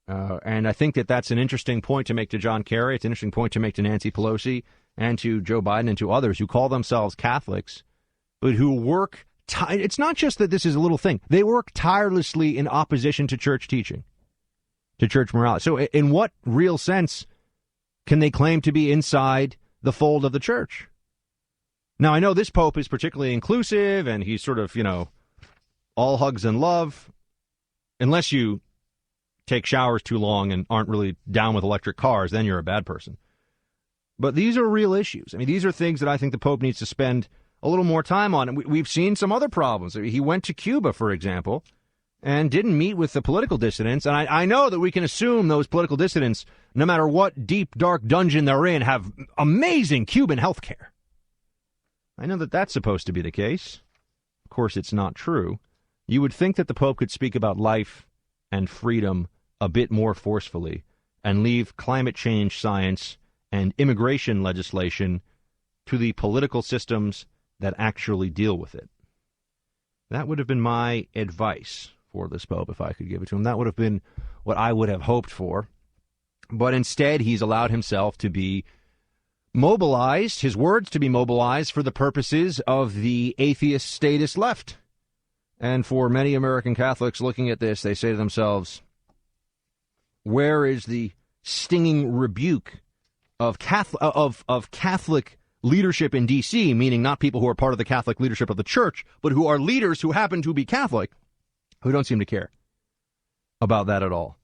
Speaker 2: And I think that that's an interesting point to make to John Kerry. It's an interesting point to make to Nancy Pelosi and to Joe Biden and to others who call themselves Catholics, but who work. It's not just that this is a little thing. They work tirelessly in opposition to church teaching, to church morality. So in what real sense can they claim to be inside the fold of the church? Now, I know this Pope is particularly inclusive, and he's sort of, all hugs and love, unless you take showers too long and aren't really down with electric cars, then you're a bad person. But these are real issues. I mean, these are things that I think the Pope needs to spend a little more time on. And we've seen some other problems. He went to Cuba, for example, and didn't meet with the political dissidents. And I know that we can assume those political dissidents, no matter what deep, dark dungeon they're in, have amazing Cuban health care. I know that that's supposed to be the case. Of course, it's not true. You would think that the Pope could speak about life and freedom a bit more forcefully and leave climate change science and immigration legislation to the political systems that actually deal with it. That would have been my advice for this Pope if I could give it to him. That would have been what I would have hoped for. But instead, he's allowed himself to be mobilized, his words to be mobilized for the purposes of the atheist statist left. And for many American Catholics looking at this, they say to themselves, where is the stinging rebuke of Catholic leadership in D.C., meaning not people who are part of the Catholic leadership of the church, but who are leaders who happen to be Catholic, who don't seem to care about that at all.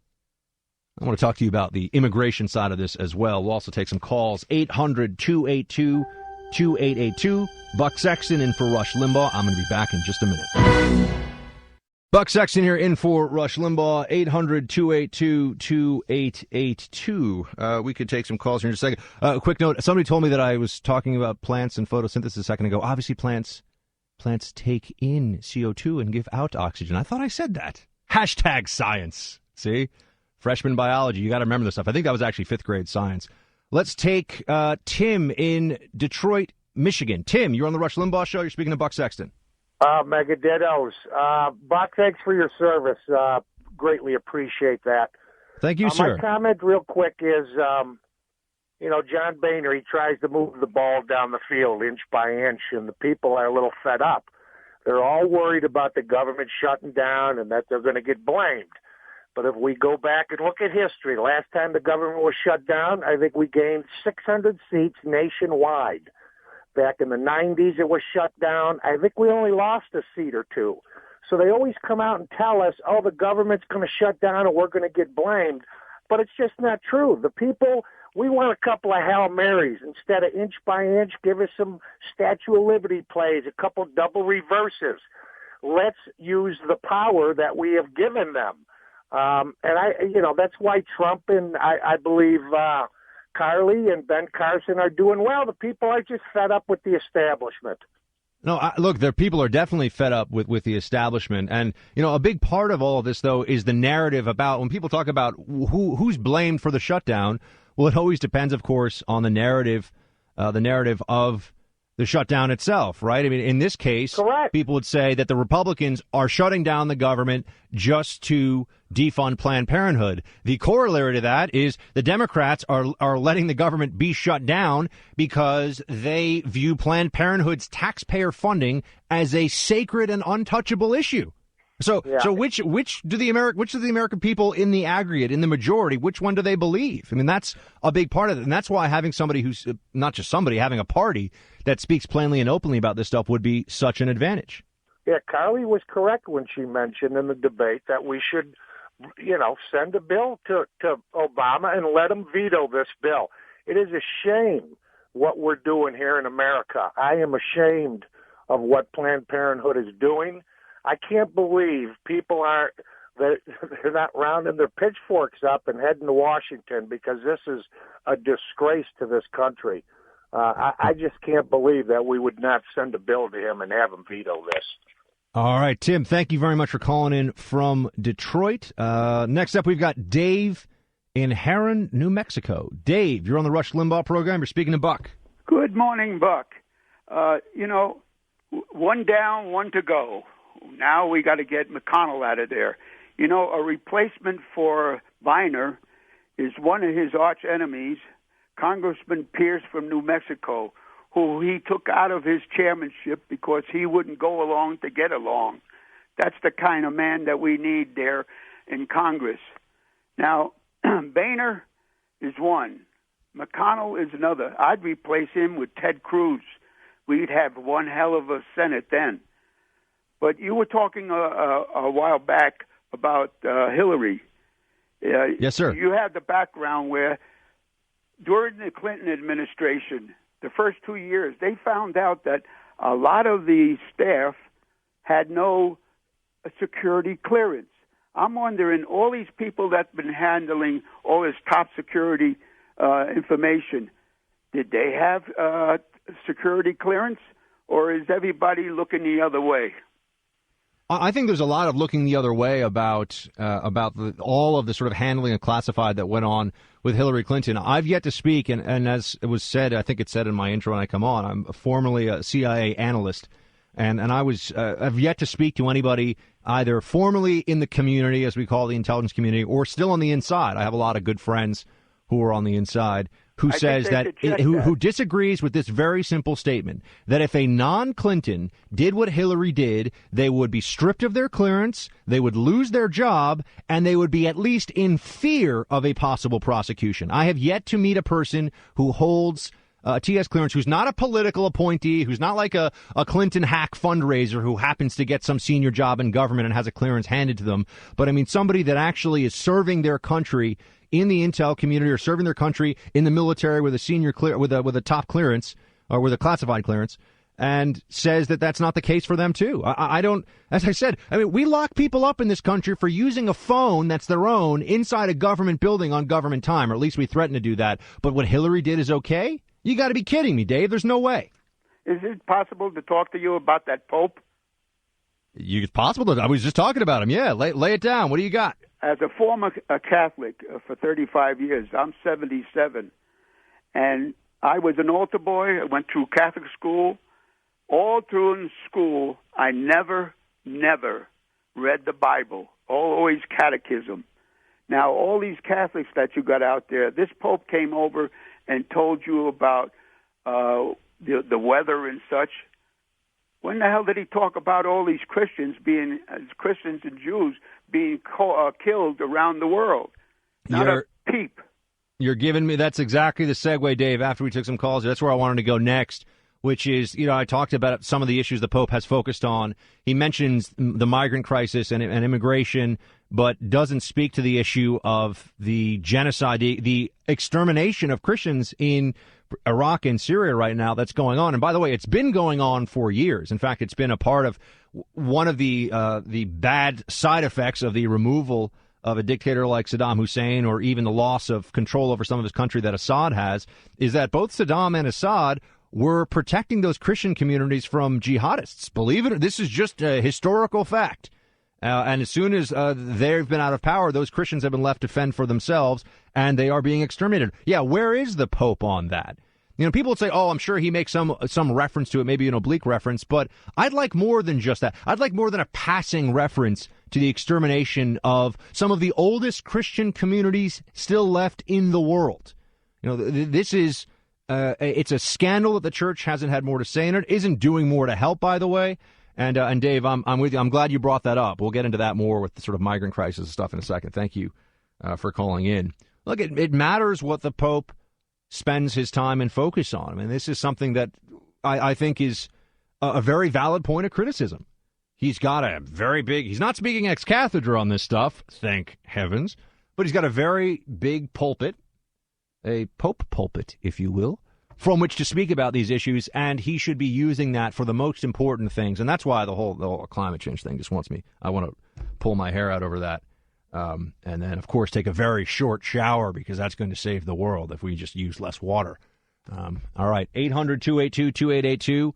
Speaker 2: I want to talk to you about the immigration side of this as well. We'll also take some calls. 800-282-2882. Buck Sexton in for Rush Limbaugh. I'm going to be back in just a minute. Buck Sexton here in for Rush Limbaugh. 800-282-2882. We could take some calls here in just a second. Quick note. Somebody told me that I was talking about plants and photosynthesis a second ago. Obviously, plants take in CO2 and give out oxygen. I thought I said that. Hashtag science. See? Freshman biology. You got to remember this stuff. I think that was actually fifth grade science. Let's take Tim in Detroit, Michigan. Tim, you're on the Rush Limbaugh Show. You're speaking to Buck Sexton.
Speaker 6: Mega Dittos. Buck, thanks for your service. Greatly appreciate that.
Speaker 2: Thank you, sir.
Speaker 6: My comment real quick is, John Boehner, he tries to move the ball down the field inch by inch, and the people are a little fed up. They're all worried about the government shutting down and that they're going to get blamed. But if we go back and look at history, last time the government was shut down, I think we gained 600 seats nationwide. Back in the 90s, it was shut down. I think we only lost a seat or two. So they always come out and tell us, oh, the government's going to shut down and we're going to get blamed. But it's just not true. The people, we want a couple of Hail Marys. Instead of inch by inch, give us some Statue of Liberty plays, a couple double reverses. Let's use the power that we have given them. That's why Trump and I believe Carly and Ben Carson are doing well. The people are just fed up with the establishment.
Speaker 2: No, look, the people are definitely fed up with the establishment. And, a big part of all of this, though, is the narrative about when people talk about who's blamed for the shutdown. Well, it always depends, of course, on the narrative of the shutdown itself, right? I mean, in this case,
Speaker 6: correct.
Speaker 2: People would say that the Republicans are shutting down the government just to defund Planned Parenthood. The corollary to that is the Democrats are letting the government be shut down because they view Planned Parenthood's taxpayer funding as a sacred and untouchable issue. So which do the American people in the aggregate, in the majority, which one do they believe? I mean, that's a big part of it. And that's why having somebody who's not just somebody, having a party that speaks plainly and openly about this stuff would be such an advantage.
Speaker 6: Yeah, Carly was correct when she mentioned in the debate that we should, send a bill to Obama and let him veto this bill. It is a shame what we're doing here in America. I am ashamed of what Planned Parenthood is doing. I can't believe people they're not rounding their pitchforks up and heading to Washington because this is a disgrace to this country. I just can't believe that we would not send a bill to him and have him veto this.
Speaker 2: All right, Tim, thank you very much for calling in from Detroit. Next up, we've got Dave in Heron, New Mexico. Dave, you're on the Rush Limbaugh program. You're speaking to Buck.
Speaker 7: Good morning, Buck. One down, one to go. Now we got to get McConnell out of there. A replacement for Viner is one of his arch enemies, Congressman Pierce from New Mexico, who he took out of his chairmanship because he wouldn't go along to get along. That's the kind of man that we need there in Congress. Now, Boehner is one. McConnell is another. I'd replace him with Ted Cruz. We'd have one hell of a Senate then. But you were talking a while back about Hillary.
Speaker 2: Yes, sir.
Speaker 7: You have the background where during the Clinton administration, the first 2 years, they found out that a lot of the staff had no security clearance. I'm wondering, all these people that's been handling all this top security information, did they have security clearance, or is everybody looking the other way?
Speaker 2: I think there's a lot of looking the other way about all of the sort of handling of classified that went on with Hillary Clinton. I've yet to speak, and as it was said, I think it said in my intro when I come on, I'm formerly a CIA analyst, and I've yet to speak to anybody either formally in the community, as we call the intelligence community, or still on the inside. I have a lot of good friends who are on the inside who says who disagrees with this very simple statement, that if a non-Clinton did what Hillary did, they would be stripped of their clearance, they would lose their job, and they would be at least in fear of a possible prosecution. I have yet to meet a person who holds a TS clearance, who's not a political appointee, who's not like a Clinton hack fundraiser who happens to get some senior job in government and has a clearance handed to them. But I mean, somebody that actually is serving their country in the intel community or serving their country in the military with a senior with a top clearance or with a classified clearance, and says that that's not the case for them too. I don't, as I said, I mean, we lock people up in this country for using a phone that's their own inside a government building on government time, or at least we threaten to do that. But what Hillary did is okay? You got to be kidding me, Dave. There's no way.
Speaker 7: Is it possible to talk to you about that Pope?
Speaker 2: It's possible. I was just talking about him. Yeah, lay it down. What do you got?
Speaker 7: As a former Catholic for 35 years, I'm 77, and I was an altar boy. I went through Catholic school. All through school, I never read the Bible, always catechism. Now, all these Catholics that you got out there, this Pope came over and told you about the weather and such. When the hell did he talk about all these Christians and Jews being killed around the world? Not a peep.
Speaker 2: You're giving me, that's exactly the segue, Dave, after we took some calls. That's where I wanted to go next, which is, I talked about some of the issues the Pope has focused on. He mentions the migrant crisis and immigration, but doesn't speak to the issue of the genocide, the extermination of Christians in Iraq and Syria right now that's going on. And by the way, it's been going on for years. In fact, it's been a part of one of the bad side effects of the removal of a dictator like Saddam Hussein, or even the loss of control over some of his country that Assad has, is that both Saddam and Assad were protecting those Christian communities from jihadists. Believe it, this is just a historical fact. And as soon as they've been out of power, those Christians have been left to fend for themselves, and they are being exterminated. Yeah, where is the Pope on that? People would say, oh, I'm sure he makes some reference to it, maybe an oblique reference, but I'd like more than just that. I'd like more than a passing reference to the extermination of some of the oldest Christian communities still left in the world. This is, it's a scandal that the church hasn't had more to say in it, isn't doing more to help, by the way. And Dave, I'm with you. I'm glad you brought that up. We'll get into that more with the sort of migrant crisis stuff in a second. Thank you for calling in. Look, it matters what the Pope spends his time and focus on. I mean, this is something that I think is a very valid point of criticism. He's got a very big, he's not speaking ex cathedra on this stuff, thank heavens, but he's got a very big pulpit, a Pope pulpit, if you will, from which to speak about these issues, and he should be using that for the most important things. And that's why the whole climate change thing just wants me. I want to pull my hair out over that. And then, of course, take a very short shower, because that's going to save the world if we just use less water. All right, 800-282-2882.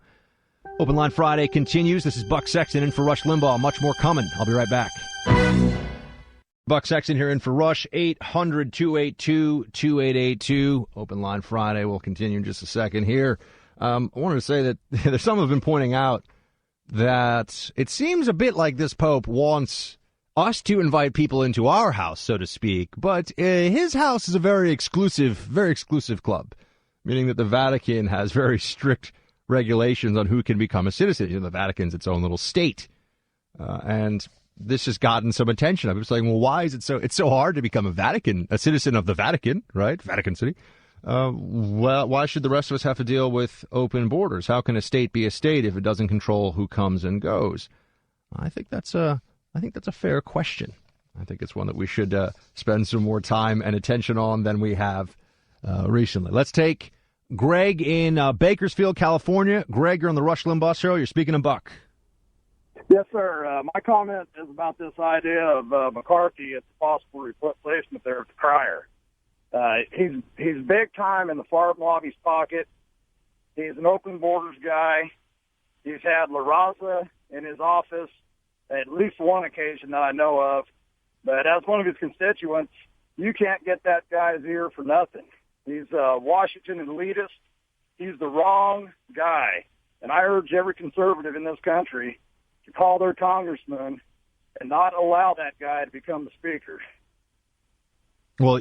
Speaker 2: Open Line Friday continues. This is Buck Sexton in for Rush Limbaugh. Much more coming. I'll be right back. Buck Sexton here in for Rush. 800-282-2882. Open Line Friday will continue in just a second here. I wanted to say that there's some have been pointing out that it seems a bit like this Pope wants us to invite people into our house, so to speak, but his house is a very exclusive club, meaning that the Vatican has very strict regulations on who can become a citizen. You know, the Vatican's its own little state, and this has gotten some attention. I'm just like, well, why is it so? It's so hard to become a citizen of the Vatican, right? Vatican City. Well, why should the rest of us have to deal with open borders? How can a state be a state if it doesn't control who comes and goes? I think that's a fair question. I think it's one that we should spend some more time and attention on than we have recently. Let's take Greg in Bakersfield, California. Greg, you're on the Rush Limbaugh Show. You're speaking to Buck.
Speaker 8: Yes, sir. My comment is about this idea of McCarthy as a possible replacement there at the crier. He's big time in the farm lobby's pocket. He's an open borders guy. He's had La Raza in his office at least one occasion that I know of. But as one of his constituents, you can't get that guy's ear for nothing. He's Washington elitist. He's the wrong guy. And I urge every conservative in this country to call their congressman and not allow that guy to become the speaker.
Speaker 2: Well,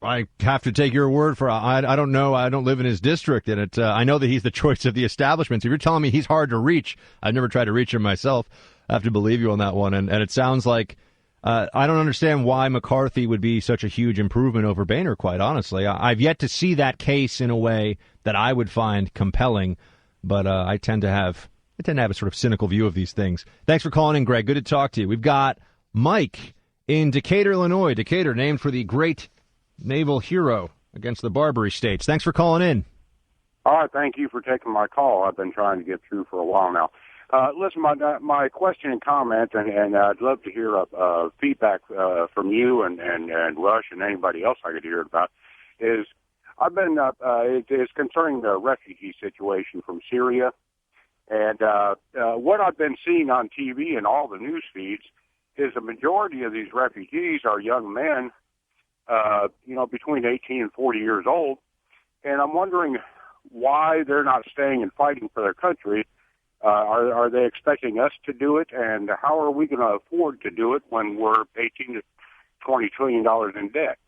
Speaker 2: I have to take your word for it. I don't know. I don't live in his district, and I know that he's the choice of the establishment. So if you're telling me he's hard to reach, I've never tried to reach him myself. I have to believe you on that one. And it sounds like I don't understand why McCarthy would be such a huge improvement over Boehner, quite honestly. I've yet to see that case in a way that I would find compelling, but I tend to have a sort of cynical view of these things. Thanks for calling in, Greg. Good to talk to you. We've got Mike in Decatur, Illinois. Decatur, named for the great naval hero against the Barbary States. Thanks for calling in.
Speaker 9: All right, thank you for taking my call. I've been trying to get through for a while now. Listen, my question and comment, and I'd love to hear feedback from you and Rush and anybody else I could hear about, is it is concerning the refugee situation from Syria. And what I've been seeing on TV and all the news feeds is the majority of these refugees are young men, between 18 and 40 years old. And I'm wondering why they're not staying and fighting for their country. Are they expecting us to do it? And how are we going to afford to do it when we're $18 to $20 trillion in debt?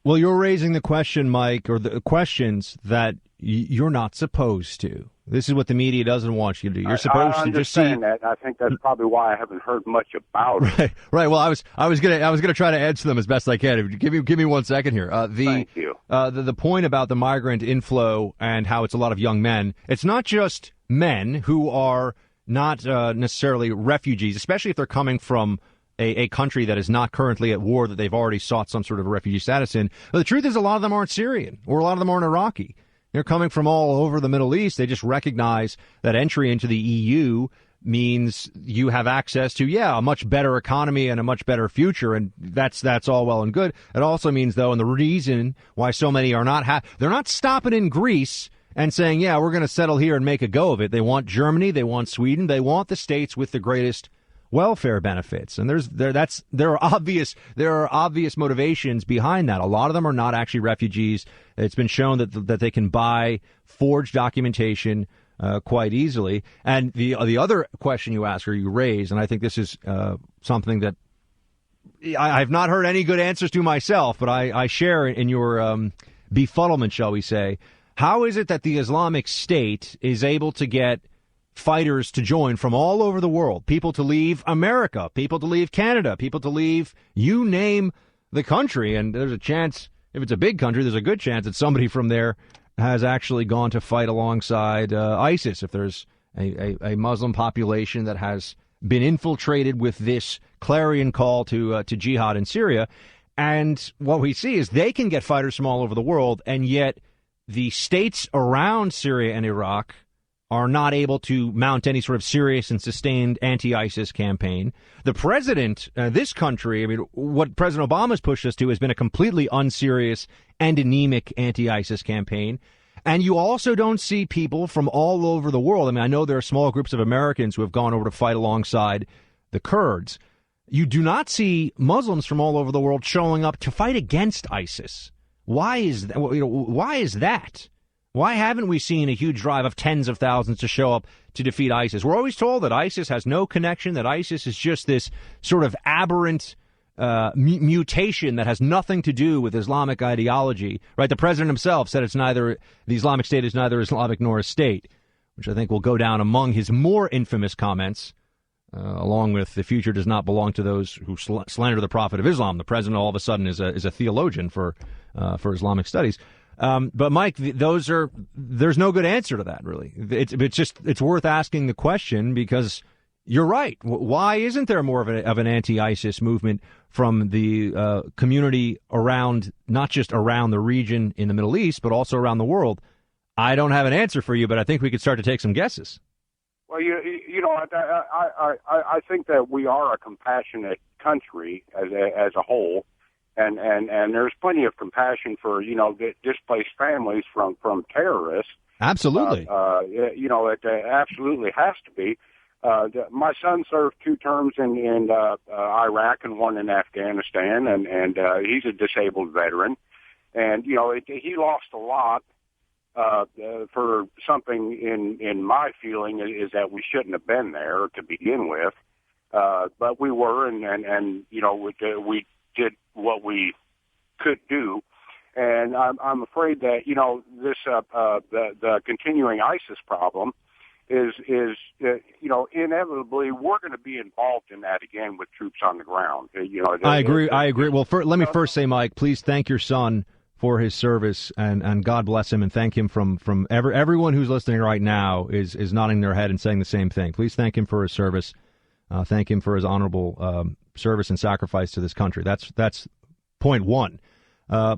Speaker 2: Well, you're raising the question, Mike, or the questions that you're not supposed to. This is what the media doesn't want you to do. You're supposed to just see
Speaker 9: that. I think that's probably why I haven't heard much about it.
Speaker 2: Right. Well, I was gonna try to answer them as best I can. Give me 1 second here.
Speaker 9: Thank you.
Speaker 2: The point about the migrant inflow and how it's a lot of young men. It's not just men who are not necessarily refugees, especially if they're coming from a country that is not currently at war, that they've already sought some sort of refugee status in. But the truth is, a lot of them aren't Syrian, or a lot of them aren't Iraqi. They're coming from all over the Middle East. They just recognize that entry into the EU means you have access to, a much better economy and a much better future, and that's all well and good. It also means, though, and the reason why so many are not they're not stopping in Greece and saying, we're going to settle here and make a go of it. They want Germany, they want Sweden, they want the states with the greatest welfare benefits, and there are obvious motivations behind that. A lot of them are not actually refugees. It's been shown that they can buy forged documentation quite easily. And the other question you ask or you raise, and I think this is something that I've not heard any good answers to myself, but I share in your befuddlement, shall we say. How is it that the Islamic State is able to get fighters to join from all over the world, people to leave America, people to leave Canada, people to leave, you name the country, and there's a chance, if it's a big country, there's a good chance that somebody from there has actually gone to fight alongside ISIS, if there's a Muslim population that has been infiltrated with this clarion call to jihad in Syria. And what we see is they can get fighters from all over the world, and yet the states around Syria and Iraq are not able to mount any sort of serious and sustained anti-ISIS campaign. The president, this country, what President Obama's pushed us to has been a completely unserious and anemic anti-ISIS campaign. And you also don't see people from all over the world. I mean, I know there are small groups of Americans who have gone over to fight alongside the Kurds. You do not see Muslims from all over the world showing up to fight against ISIS. Why is that? Why is that? Why haven't we seen a huge drive of tens of thousands to show up to defeat ISIS? We're always told that ISIS has no connection, that ISIS is just this sort of aberrant mutation that has nothing to do with Islamic ideology, right? The president himself said the Islamic State is neither Islamic nor a state, which I think will go down among his more infamous comments, along with the future does not belong to those who slander the Prophet of Islam. The president all of a sudden is a theologian for Islamic studies. But Mike, there's no good answer to that, really. It's worth asking the question because you're right. Why isn't there more of an anti-ISIS movement from the community around, not just around the region in the Middle East, but also around the world? I don't have an answer for you, but I think we could start to take some guesses.
Speaker 9: Well, I think that we are a compassionate country as a whole, and there's plenty of compassion for displaced families from terrorists.
Speaker 2: Absolutely.
Speaker 9: It absolutely has to be. My son served 2 terms in Iraq and 1 in Afghanistan, and he's a disabled veteran. And, he lost a lot for something in my feeling is that we shouldn't have been there to begin with. But we were, and we did what we could do. And I'm afraid that, this the continuing ISIS problem is inevitably we're going to be involved in that again with troops on the ground.
Speaker 2: I agree. Well, let me first say, Mike, please thank your son for his service, and God bless him, and thank him from everyone who's listening right now is nodding their head and saying the same thing. Please thank him for his service. Thank him for his honorable service and sacrifice to this country. That's point one.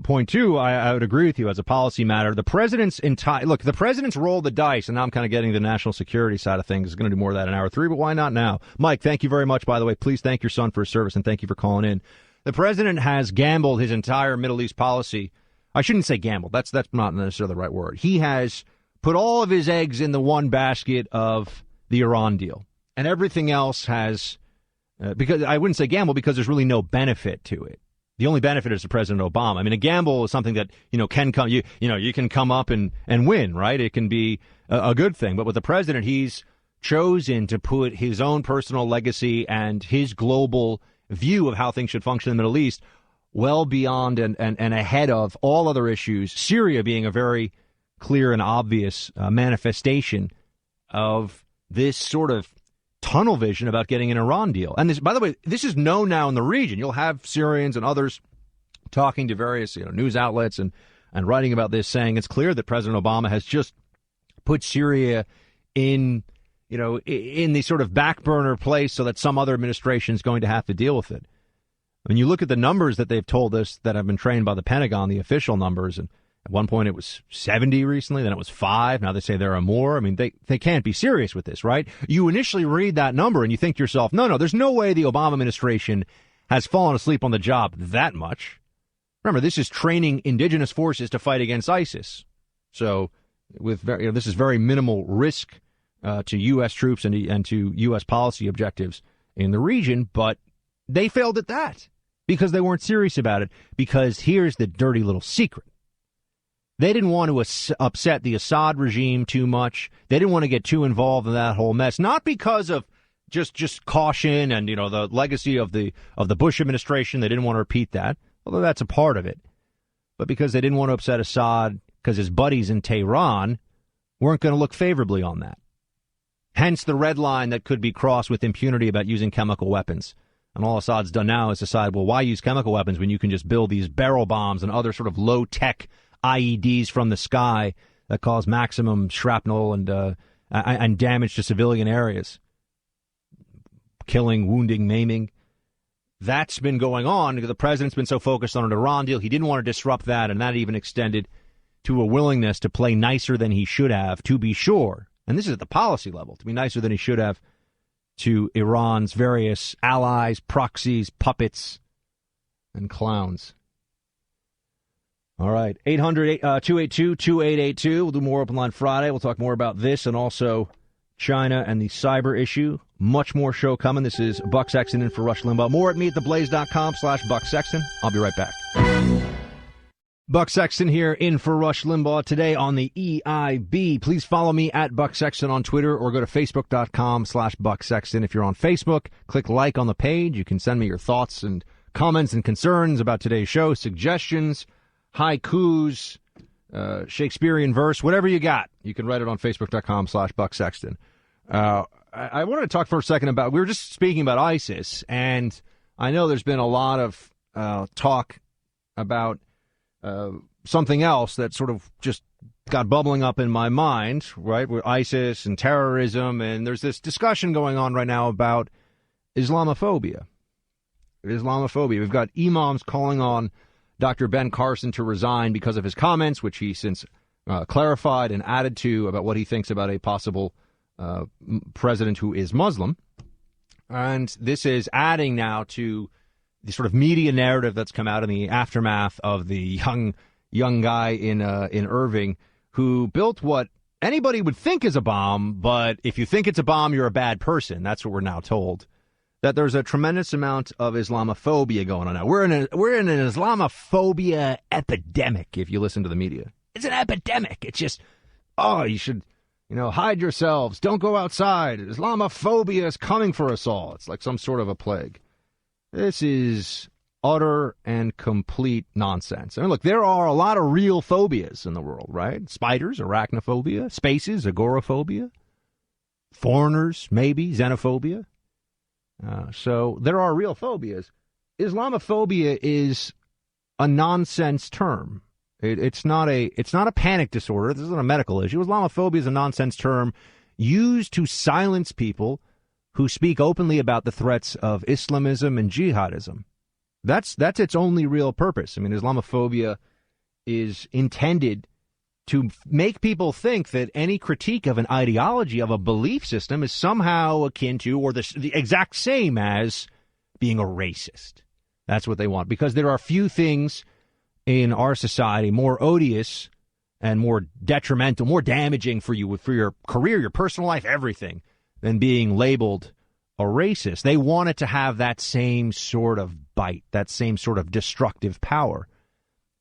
Speaker 2: Point two, I would agree with you as a policy matter. The president's the president's rolled the dice, and now I'm kind of getting the national security side of things. Is going to do more of that in hour 3, but why not now? Mike, thank you very much, by the way. Please thank your son for his service, and thank you for calling in. The president has gambled his entire Middle East policy. I shouldn't say gambled. That's not necessarily the right word. He has put all of his eggs in the one basket of the Iran deal, and everything else has, because I wouldn't say gamble because there's really no benefit to it. The only benefit is to President Obama. I mean, a gamble is something that, can come, you can come up and win, right? It can be a good thing. But with the president, he's chosen to put his own personal legacy and his global view of how things should function in the Middle East well beyond and ahead of all other issues, Syria being a very clear and obvious manifestation of this sort of tunnel vision about getting an Iran deal. And this, by the way, this is known now in the region. You'll have Syrians and others talking to various news outlets and writing about this, saying it's clear that President Obama has just put Syria in the sort of back burner place so that some other administration is going to have to deal with it. When you look at the numbers that they've told us that have been trained by the Pentagon, the official numbers, and at one point it was 70 recently, then it was 5. Now they say there are more. I mean, they can't be serious with this, right? You initially read that number and you think to yourself, no, there's no way the Obama administration has fallen asleep on the job that much. Remember, this is training indigenous forces to fight against ISIS. So this is very minimal risk to U.S. troops and to U.S. policy objectives in the region, but they failed at that because they weren't serious about it, because here's the dirty little secret. They didn't want to upset the Assad regime too much. They didn't want to get too involved in that whole mess, not because of just caution and, the legacy of the Bush administration. They didn't want to repeat that, although that's a part of it, but because they didn't want to upset Assad because his buddies in Tehran weren't going to look favorably on that. Hence the red line that could be crossed with impunity about using chemical weapons. And all Assad's done now is decide, well, why use chemical weapons when you can just build these barrel bombs and other sort of low-tech IEDs from the sky that cause maximum shrapnel and damage to civilian areas, killing, wounding, maiming. That's been going on because the president's been so focused on an Iran deal. He didn't want to disrupt that, and that even extended to a willingness to play nicer than he should have, to be sure. And this is at the policy level, to be nicer than he should have to Iran's various allies, proxies, puppets, and clowns. All right, 800-282-2882. We'll do more Open Line Friday. We'll talk more about this and also China and the cyber issue. Much more show coming. This is Buck Sexton in for Rush Limbaugh. More at meettheblaze.com/Buck Sexton. I'll be right back. Buck Sexton here in for Rush Limbaugh today on the EIB. Please follow me at Buck Sexton on Twitter or go to facebook.com/Buck Sexton. If you're on Facebook, click like on the page. You can send me your thoughts and comments and concerns about today's show, suggestions, haikus, Shakespearean verse, whatever you got. You can write it on facebook.com/Buck Sexton. I wanted to talk for a second about, we were just speaking about ISIS, and I know there's been a lot of talk about something else that sort of just got bubbling up in my mind, right, with ISIS and terrorism, and there's this discussion going on right now about Islamophobia. We've got imams calling on Dr. Ben Carson to resign because of his comments, which he since clarified and added to about what he thinks about a possible president who is Muslim. And this is adding now to the sort of media narrative that's come out in the aftermath of the young guy in Irving who built what anybody would think is a bomb, but if you think it's a bomb, you're a bad person. That's what we're now told. That there's a tremendous amount of Islamophobia going on now. We're in an Islamophobia epidemic, if you listen to the media. It's an epidemic. It's just, you should, hide yourselves. Don't go outside. Islamophobia is coming for us all. It's like some sort of a plague. This is utter and complete nonsense. I mean, look, there are a lot of real phobias in the world, right? Spiders, arachnophobia, spaces, agoraphobia, foreigners, maybe, xenophobia. So there are real phobias. Islamophobia is a nonsense term. It's not a panic disorder. This isn't a medical issue. Islamophobia is a nonsense term used to silence people who speak openly about the threats of Islamism and jihadism. That's its only real purpose. I mean, Islamophobia is intended to make people think that any critique of an ideology, of a belief system, is somehow akin to or the exact same as being a racist. That's what they want, because there are few things in our society more odious and more detrimental, more damaging for you, for your career, your personal life, everything, than being labeled a racist. They want it to have that same sort of bite, that same sort of destructive power.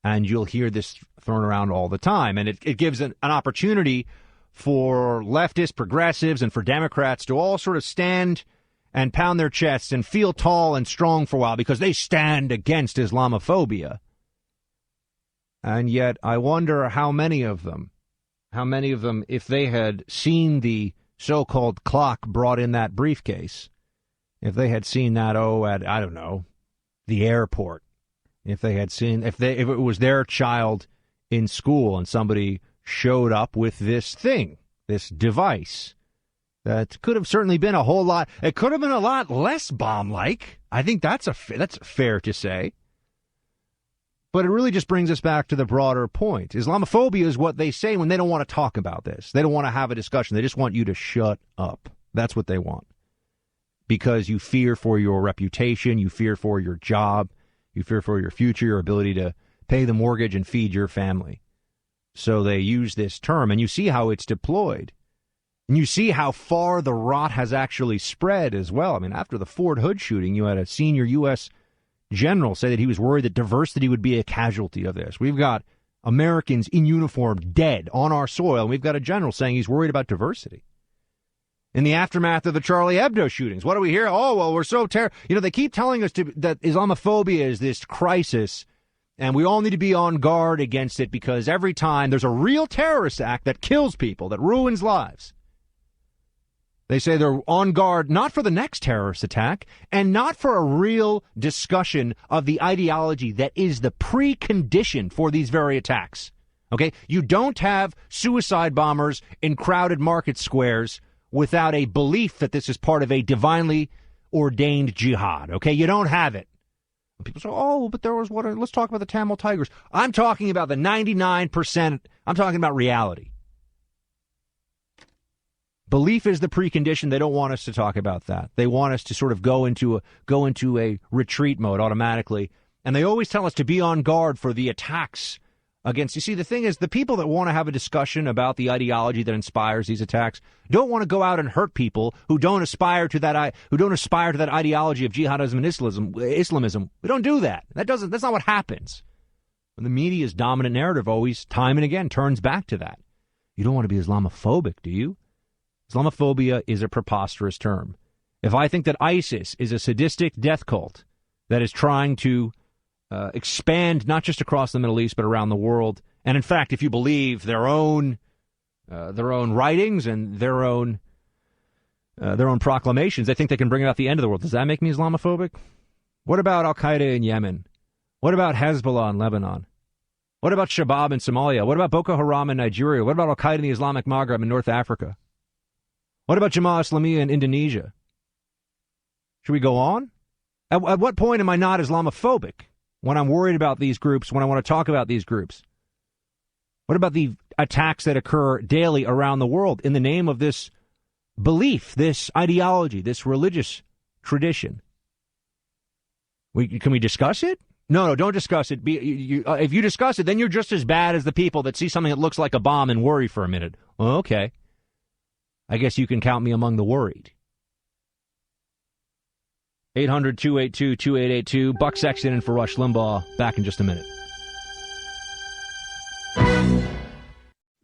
Speaker 2: And you'll hear this thrown around all the time. And it gives an opportunity for leftists, progressives, and for Democrats to all sort of stand and pound their chests and feel tall and strong for a while because they stand against Islamophobia. And yet I wonder how many of them, if they had seen the so-called clock brought in that briefcase, if they had seen that, at, I don't know, the airport, if they had seen, if it was their child in school and somebody showed up with this thing, this device, that could have certainly been a whole lot, it could have been a lot less bomb-like. I think that's fair to say. But it really just brings us back to the broader point. Islamophobia is what they say when they don't want to talk about this. They don't want to have a discussion. They just want you to shut up. That's what they want. Because you fear for your reputation, you fear for your job, you fear for your future, your ability to pay the mortgage and feed your family. So they use this term, and you see how it's deployed. And you see how far the rot has actually spread as well. I mean, after the Fort Hood shooting, you had a senior U.S. general say that he was worried that diversity would be a casualty of this. We've got Americans in uniform dead on our soil, and we've got a general saying he's worried about diversity. In the aftermath of the Charlie Hebdo shootings, what do we hear? Oh, well, we're so terrible. They keep telling us that Islamophobia is this crisis, and we all need to be on guard against it because every time there's a real terrorist act that kills people, that ruins lives, they say they're on guard not for the next terrorist attack and not for a real discussion of the ideology that is the precondition for these very attacks. Okay? You don't have suicide bombers in crowded market squares without a belief that this is part of a divinely ordained jihad. Okay? You don't have it. And people say, but there was one. Let's talk about the Tamil Tigers. I'm talking about the 99%. I'm talking about reality. Belief is the precondition. They don't want us to talk about that. They want us to sort of go into a retreat mode automatically. And they always tell us to be on guard for the attacks against. You see, the thing is, the people that want to have a discussion about the ideology that inspires these attacks don't want to go out and hurt people who don't aspire to that ideology of jihadism and Islamism. We don't do that. That's not what happens. And the media's dominant narrative always, time and again, turns back to that. You don't want to be Islamophobic, do you? Islamophobia is a preposterous term. If I think that ISIS is a sadistic death cult that is trying to expand not just across the Middle East but around the world, and in fact, if you believe their own writings and their own proclamations, they think they can bring about the end of the world. Does that make me Islamophobic? What about Al Qaeda in Yemen? What about Hezbollah in Lebanon? What about Shabab in Somalia? What about Boko Haram in Nigeria? What about Al Qaeda in the Islamic Maghreb in North Africa? What about Jamaat Islamiyah in Indonesia? Should we go on? At what point am I not Islamophobic? When I'm worried about these groups, when I want to talk about these groups? What about the attacks that occur daily around the world in the name of this belief, this ideology, this religious tradition? Can we discuss it? No, don't discuss it. If you discuss it, then you're just as bad as the people that see something that looks like a bomb and worry for a minute. Well, okay. I guess you can count me among the worried. 800-282-2882. Buck Sexton in for Rush Limbaugh. Back in just a minute.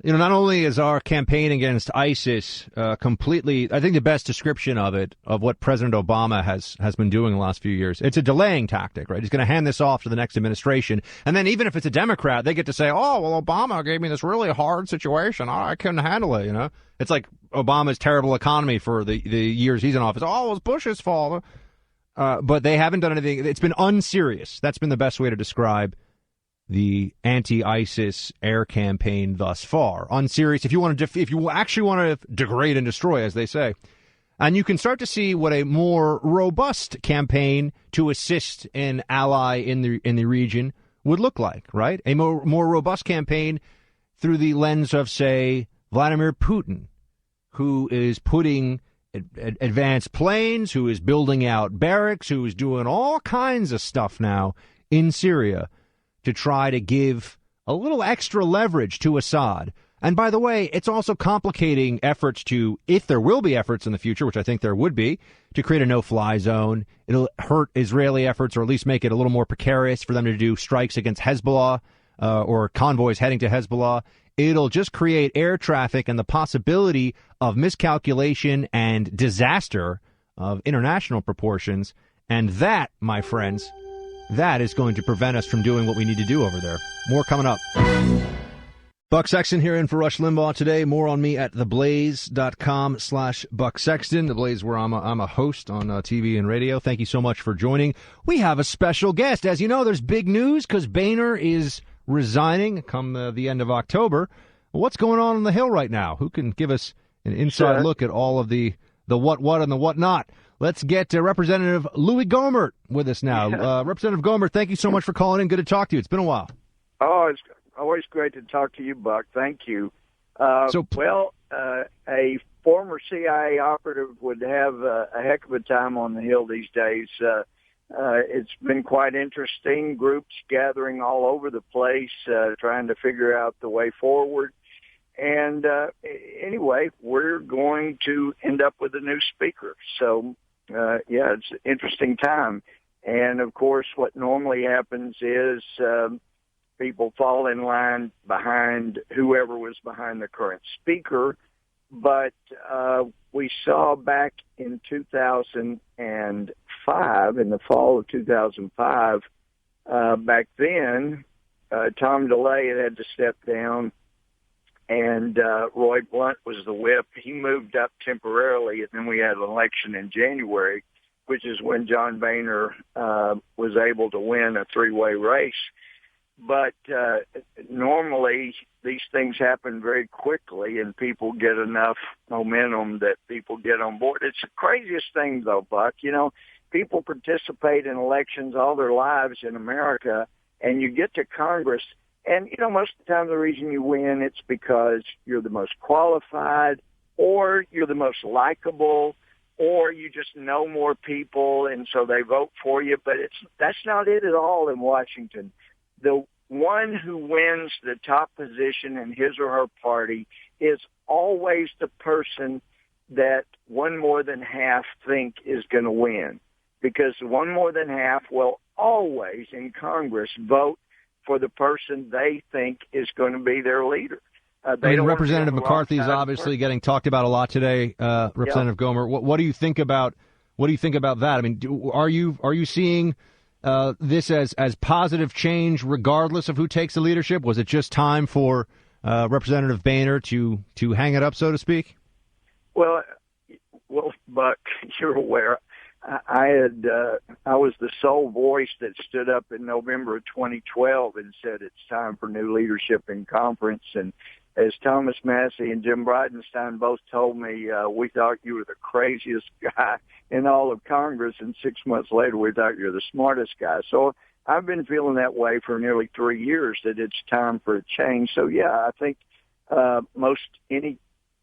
Speaker 2: Not only is our campaign against ISIS completely, I think the best description of it, of what President Obama has been doing the last few years, it's a delaying tactic, right? He's going to hand this off to the next administration. And then even if it's a Democrat, they get to say, oh, well, Obama gave me this really hard situation. I couldn't handle it, It's like Obama's terrible economy for the years he's in office. Oh, it was Bush's fault. But they haven't done anything. It's been unserious. That's been the best way to describe the anti-ISIS air campaign thus far. Unserious. If you actually want to degrade and destroy, as they say, and you can start to see what a more robust campaign to assist an ally in the region would look like. Right, a more robust campaign through the lens of, say, Vladimir Putin, who is putting advanced planes, who is building out barracks, who is doing all kinds of stuff now in Syria to try to give a little extra leverage to Assad. And by the way, it's also complicating efforts to, if there will be efforts in the future, which I think there would be, to create a no-fly zone. It'll hurt Israeli efforts, or at least make it a little more precarious for them to do strikes against Hezbollah or convoys heading to Hezbollah. It'll just create air traffic and the possibility of miscalculation and disaster of international proportions. And that, my friends, that is going to prevent us from doing what we need to do over there. More coming up. Buck Sexton here in for Rush Limbaugh today. More on me at theblaze.com/Buck Sexton. The Blaze, where I'm a host on TV and radio. Thank you so much for joining. We have a special guest. As you know, there's big news because Boehner is resigning come the end of October. What's going on the Hill right now? Who can give us an inside look at all of the what and the what not? Let's get Representative Louis Gohmert with us now. Representative Gohmert, thank you so much for calling in. Good to talk to you. It's been a while.
Speaker 10: Oh, it's always great to talk to you, Buck. Thank you. A former CIA operative would have a heck of a time on the Hill these days. It's been quite interesting. Groups gathering all over the place, trying to figure out the way forward. And anyway, we're going to end up with a new speaker. So, it's an interesting time. And, of course, what normally happens is people fall in line behind whoever was behind the current speaker. But we saw back in 2005, in the fall of 2005, back then, Tom DeLay had to step down, and Roy Blunt was the whip. He moved up temporarily, and then we had an election in January, which is when John Boehner was able to win a three-way race. But normally these things happen very quickly, and people get enough momentum that people get on board. It's the craziest thing, though, Buck. People participate in elections all their lives in America, and you get to Congress, and, most of the time the reason you win, it's because you're the most qualified, or you're the most likable, or you just know more people, and so they vote for you. But that's not it at all in Washington. The one who wins the top position in his or her party is always the person that one more than half think is going to win, because one more than half will always in Congress vote for the person they think is going to be their leader.
Speaker 2: Representative McCarthy is obviously getting talked about a lot today. Representative Gomer, what do you think about that? I mean, are you seeing this as positive change regardless of who takes the leadership? Was it just time for Representative Boehner to hang it up, so to speak?
Speaker 10: Well, Buck, you're aware. I was the sole voice that stood up in November of 2012 and said it's time for new leadership in conference. And as Thomas Massey and Jim Bridenstine both told me, we thought you were the craziest guy in all of Congress, and 6 months later we thought you were the smartest guy. So I've been feeling that way for nearly 3 years, that it's time for a change. So, yeah, I think most anything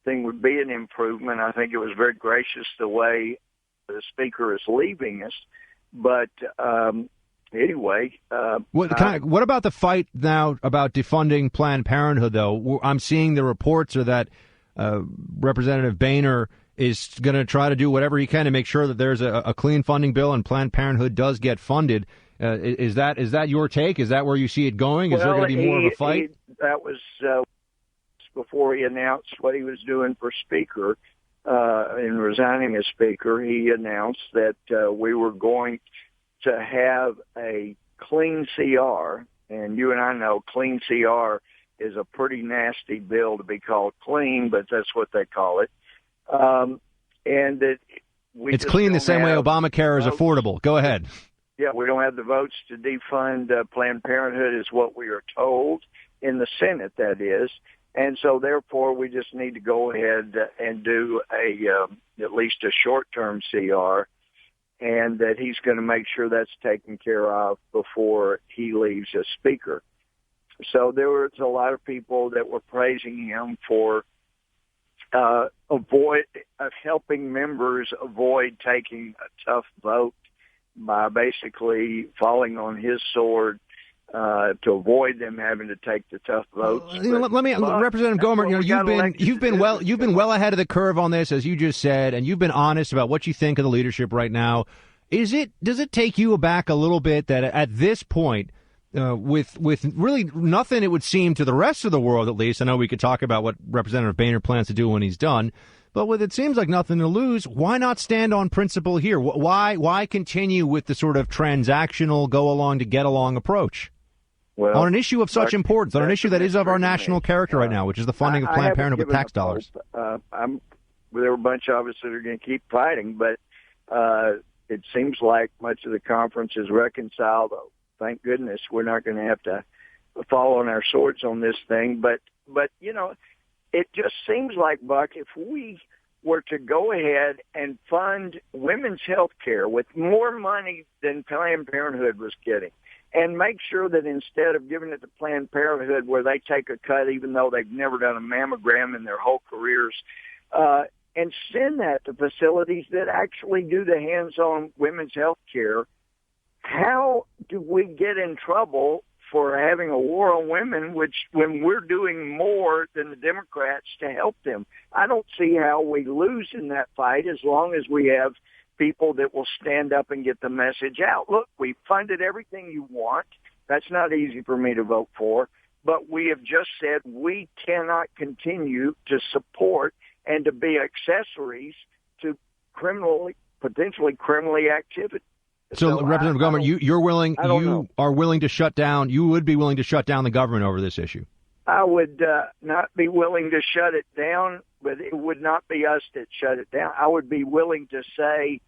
Speaker 10: would be an improvement. I think it was very gracious the way the Speaker is leaving us. But anyway.
Speaker 2: What about the fight now about defunding Planned Parenthood, though? I'm seeing the reports are that Representative Boehner is going to try to do whatever he can to make sure that there's a clean funding bill and Planned Parenthood does get funded. Is that your take? Is that where you see it going? Is there going to be more of a fight?
Speaker 10: That was before he announced what he was doing for Speaker. In resigning as Speaker, he announced that we were going to have a clean CR, and you and I know clean CR is a pretty nasty bill to be called clean, but that's what they call it. And that
Speaker 2: it's clean the same way Obamacare is affordable. Go ahead.
Speaker 10: Yeah, we don't have the votes to defund Planned Parenthood, is what we are told in the Senate, that is. And so, therefore, we just need to go ahead and do at least a short-term CR, and that he's going to make sure that's taken care of before he leaves as Speaker. So there was a lot of people that were praising him for helping members avoid taking a tough vote by basically falling on his sword to avoid them having to take the tough votes.
Speaker 2: Representative Gomer, you've been well ahead of the curve on this, as you just said, and you've been honest about what you think of the leadership right now. Does it take you aback a little bit that at this point, with really nothing, it would seem, to the rest of the world at least? I know we could talk about what Representative Boehner plans to do when he's done, but with it seems like nothing to lose, why not stand on principle here? Why continue with the sort of transactional, go along to get along approach? Well, on an issue of such importance, on an issue that is of our national character right now, which is the funding of Planned Parenthood with tax dollars.
Speaker 10: There are a bunch of us that are going to keep fighting, but it seems like much of the conference is reconciled. Thank goodness we're not going to have to fall on our swords on this thing. But it just seems like, Buck, if we were to go ahead and fund women's health care with more money than Planned Parenthood was getting, and make sure that instead of giving it to Planned Parenthood where they take a cut even though they've never done a mammogram in their whole careers, and send that to facilities that actually do the hands-on women's health care, how do we get in trouble for having a war on women, when we're doing more than the Democrats to help them? I don't see how we lose in that fight as long as we have people that will stand up and get the message out. Look, we funded everything you want. That's not easy for me to vote for, but we have just said we cannot continue to support and to be accessories to potentially criminally activity.
Speaker 2: So Representative Gomer, you would be willing to shut down the government over this issue?
Speaker 10: I would not be willing to shut it down, but it would not be us that shut it down. I would be willing to say,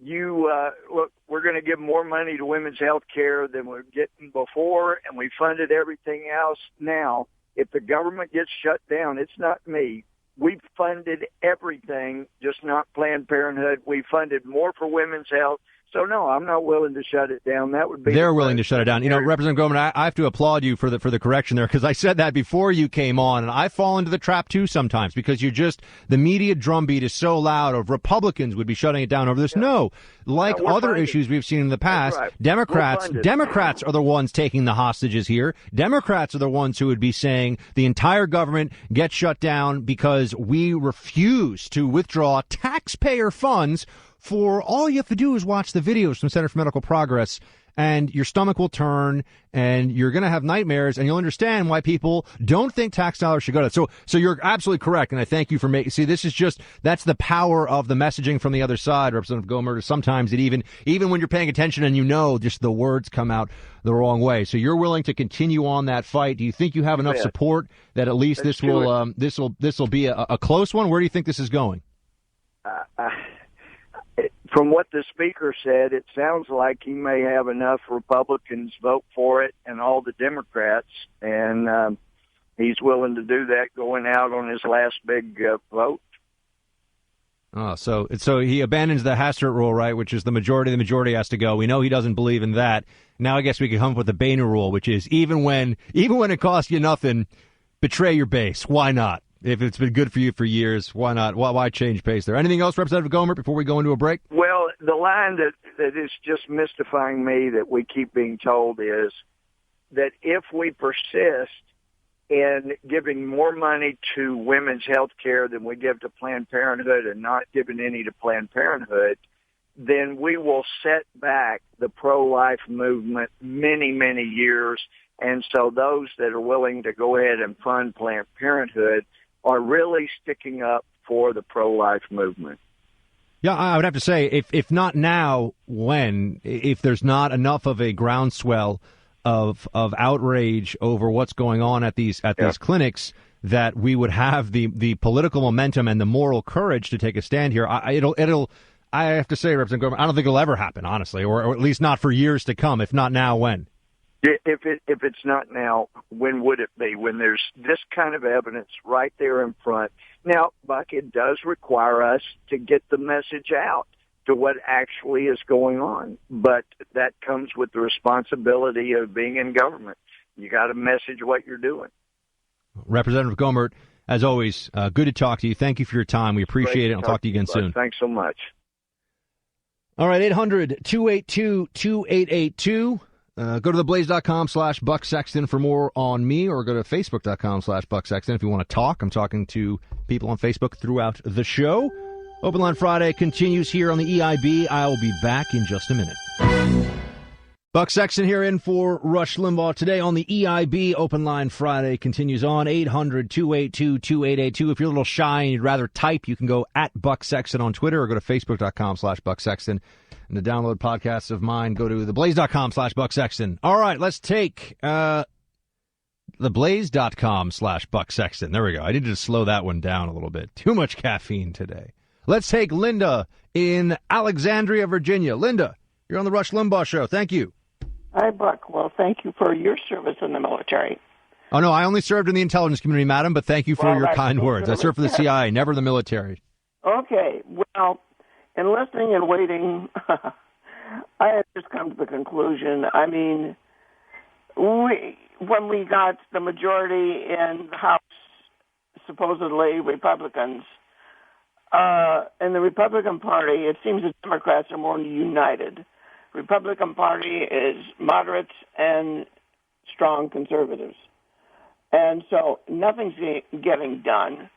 Speaker 10: look, we're going to give more money to women's health care than we're getting before, and we funded everything else. Now, if the government gets shut down, it's not me, we've funded everything, just not Planned Parenthood. We funded more for women's health. So, no, I'm not willing to shut it down. That would be
Speaker 2: They're willing to shut it down. You know, Representative Gohmert, I have to applaud you for the correction there, because I said that before you came on, and I fall into the trap, too, sometimes, because the media drumbeat is so loud of Republicans would be shutting it down over this. Yeah. No, like other issues we've seen in the past, right. Democrats are the ones taking the hostages here. Democrats are the ones who would be saying the entire government gets shut down because we refuse to withdraw taxpayer funds. For all you have to do is watch the videos from Center for Medical Progress, and your stomach will turn, and you're going to have nightmares, and you'll understand why people don't think tax dollars should go to that. So you're absolutely correct, and I thank you for making. See, that's the power of the messaging from the other side, Representative Gohmert. Sometimes it even when you're paying attention and just the words come out the wrong way. So you're willing to continue on that fight. Do you think you have enough support that at least this will be a close one? Where do you think this is going?
Speaker 10: From what the speaker said, it sounds like he may have enough Republicans vote for it and all the Democrats, and he's willing to do that going out on his last big vote.
Speaker 2: Oh, so he abandons the Hastert rule, right, which is the majority has to go. We know he doesn't believe in that. Now I guess we can come up with the Boehner rule, which is even when it costs you nothing, betray your base. Why not? If it's been good for you for years, why not? Why change pace there? Anything else, Representative Gohmert, before we go into a break?
Speaker 10: Well, the line that is just mystifying me that we keep being told is that if we persist in giving more money to women's health care than we give to Planned Parenthood and not giving any to Planned Parenthood, then we will set back the pro-life movement many, many years. And so those that are willing to go ahead and fund Planned Parenthood are really sticking up for the pro-life movement.
Speaker 2: Yeah, I would have to say, if not now, when? If there's not enough of a groundswell of outrage over what's going on at these clinics, that we would have the political momentum and the moral courage to take a stand here. I have to say, Representative Gohmert, I don't think it'll ever happen, honestly, or at least not for years to come. If not now, when?
Speaker 10: If it's not now, when would it be? When there's this kind of evidence right there in front. Now, Buck, it does require us to get the message out to what actually is going on. But that comes with the responsibility of being in government. You got to message what you're doing.
Speaker 2: Representative Gohmert, as always, good to talk to you. Thank you for your time. We appreciate it. I'll talk to you again soon.
Speaker 10: Thanks so much.
Speaker 2: All right, 800-282-2882. Go to theblaze.com/Buck Sexton for more on me, or go to facebook.com/Buck Sexton if you want to talk. I'm talking to people on Facebook throughout the show. Open Line Friday continues here on the EIB. I'll be back in just a minute. Buck Sexton here in for Rush Limbaugh today on the EIB. Open Line Friday continues on 800-282-2882. If you're a little shy and you'd rather type, you can go at Buck Sexton on Twitter, or go to facebook.com/Buck Sexton. And to download podcasts of mine, go to theblaze.com/Buck Sexton. All right, let's take theblaze.com/Buck Sexton. There we go. I need to slow that one down a little bit. Too much caffeine today. Let's take Linda in Alexandria, Virginia. Linda, you're on the Rush Limbaugh Show. Thank you.
Speaker 11: Hi, Buck. Well, thank you for your service in the military.
Speaker 2: Oh, no, I only served in the intelligence community, madam, but thank you for your kind words. I served for the CIA, never the military.
Speaker 11: Okay, well, in listening and waiting, I have just come to the conclusion. I mean, when we got the majority in the House, supposedly Republicans, in the Republican Party, it seems the Democrats are more united. Republican Party is moderates and strong conservatives. And so nothing's getting done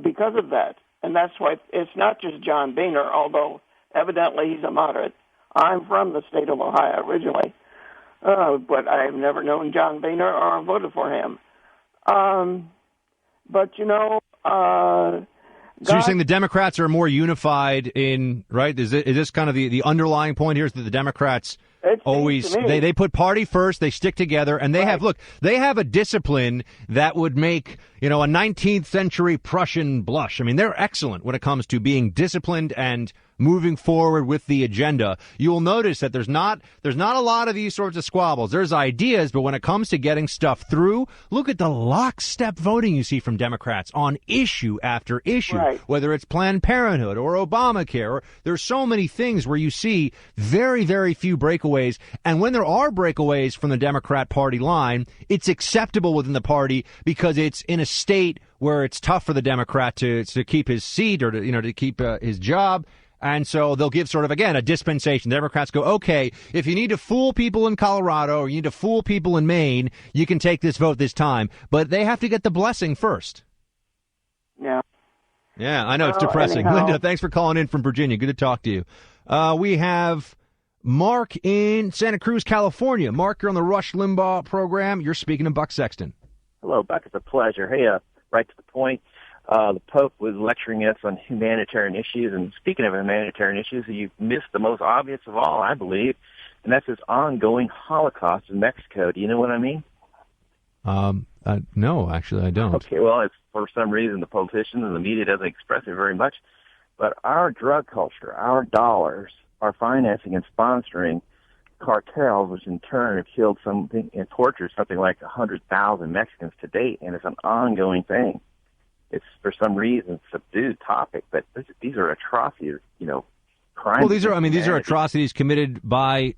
Speaker 11: because of that. And that's why it's not just John Boehner, although evidently he's a moderate. I'm from the state of Ohio originally, but I've never known John Boehner or voted for him. But,
Speaker 2: so you're saying the Democrats are more unified in, right? Is this kind of the underlying point here, is that the Democrats always they put party first, they stick together, and they have a discipline that would make, a 19th century Prussian blush. I mean, they're excellent when it comes to being disciplined and moving forward with the agenda. You will notice that there's not a lot of these sorts of squabbles. There's ideas, but when it comes to getting stuff through, look at the lockstep voting you see from Democrats on issue after issue, whether it's Planned Parenthood or Obamacare. Or there's so many things where you see very, very few breakaways. And when there are breakaways from the Democrat Party line, it's acceptable within the party because it's in a state where it's tough for the Democrat to keep his seat or to keep his job. And so they'll give sort of, again, a dispensation. Democrats go, okay, if you need to fool people in Colorado or you need to fool people in Maine, you can take this vote this time. But they have to get the blessing first.
Speaker 11: Yeah.
Speaker 2: Yeah, I know it's depressing.
Speaker 11: Anyhow.
Speaker 2: Linda, thanks for calling in from Virginia. Good to talk to you. We have Mark in Santa Cruz, California. Mark, you're on the Rush Limbaugh program. You're speaking to Buck Sexton.
Speaker 12: Hello, Buck. It's a pleasure. Hey, right to the point. The Pope was lecturing us on humanitarian issues, and speaking of humanitarian issues, you've missed the most obvious of all, I believe, and that's this ongoing Holocaust in Mexico. Do you know what I mean?
Speaker 2: No, actually, I don't.
Speaker 12: Okay, well, it's for some reason the politicians and the media doesn't express it very much, but our drug culture, our dollars, are financing and sponsoring cartels, which in turn have killed something and tortured something like 100,000 Mexicans to date, and it's an ongoing thing. It's for some reason subdued topic, but these are atrocities, crimes.
Speaker 2: Well, these are atrocities committed by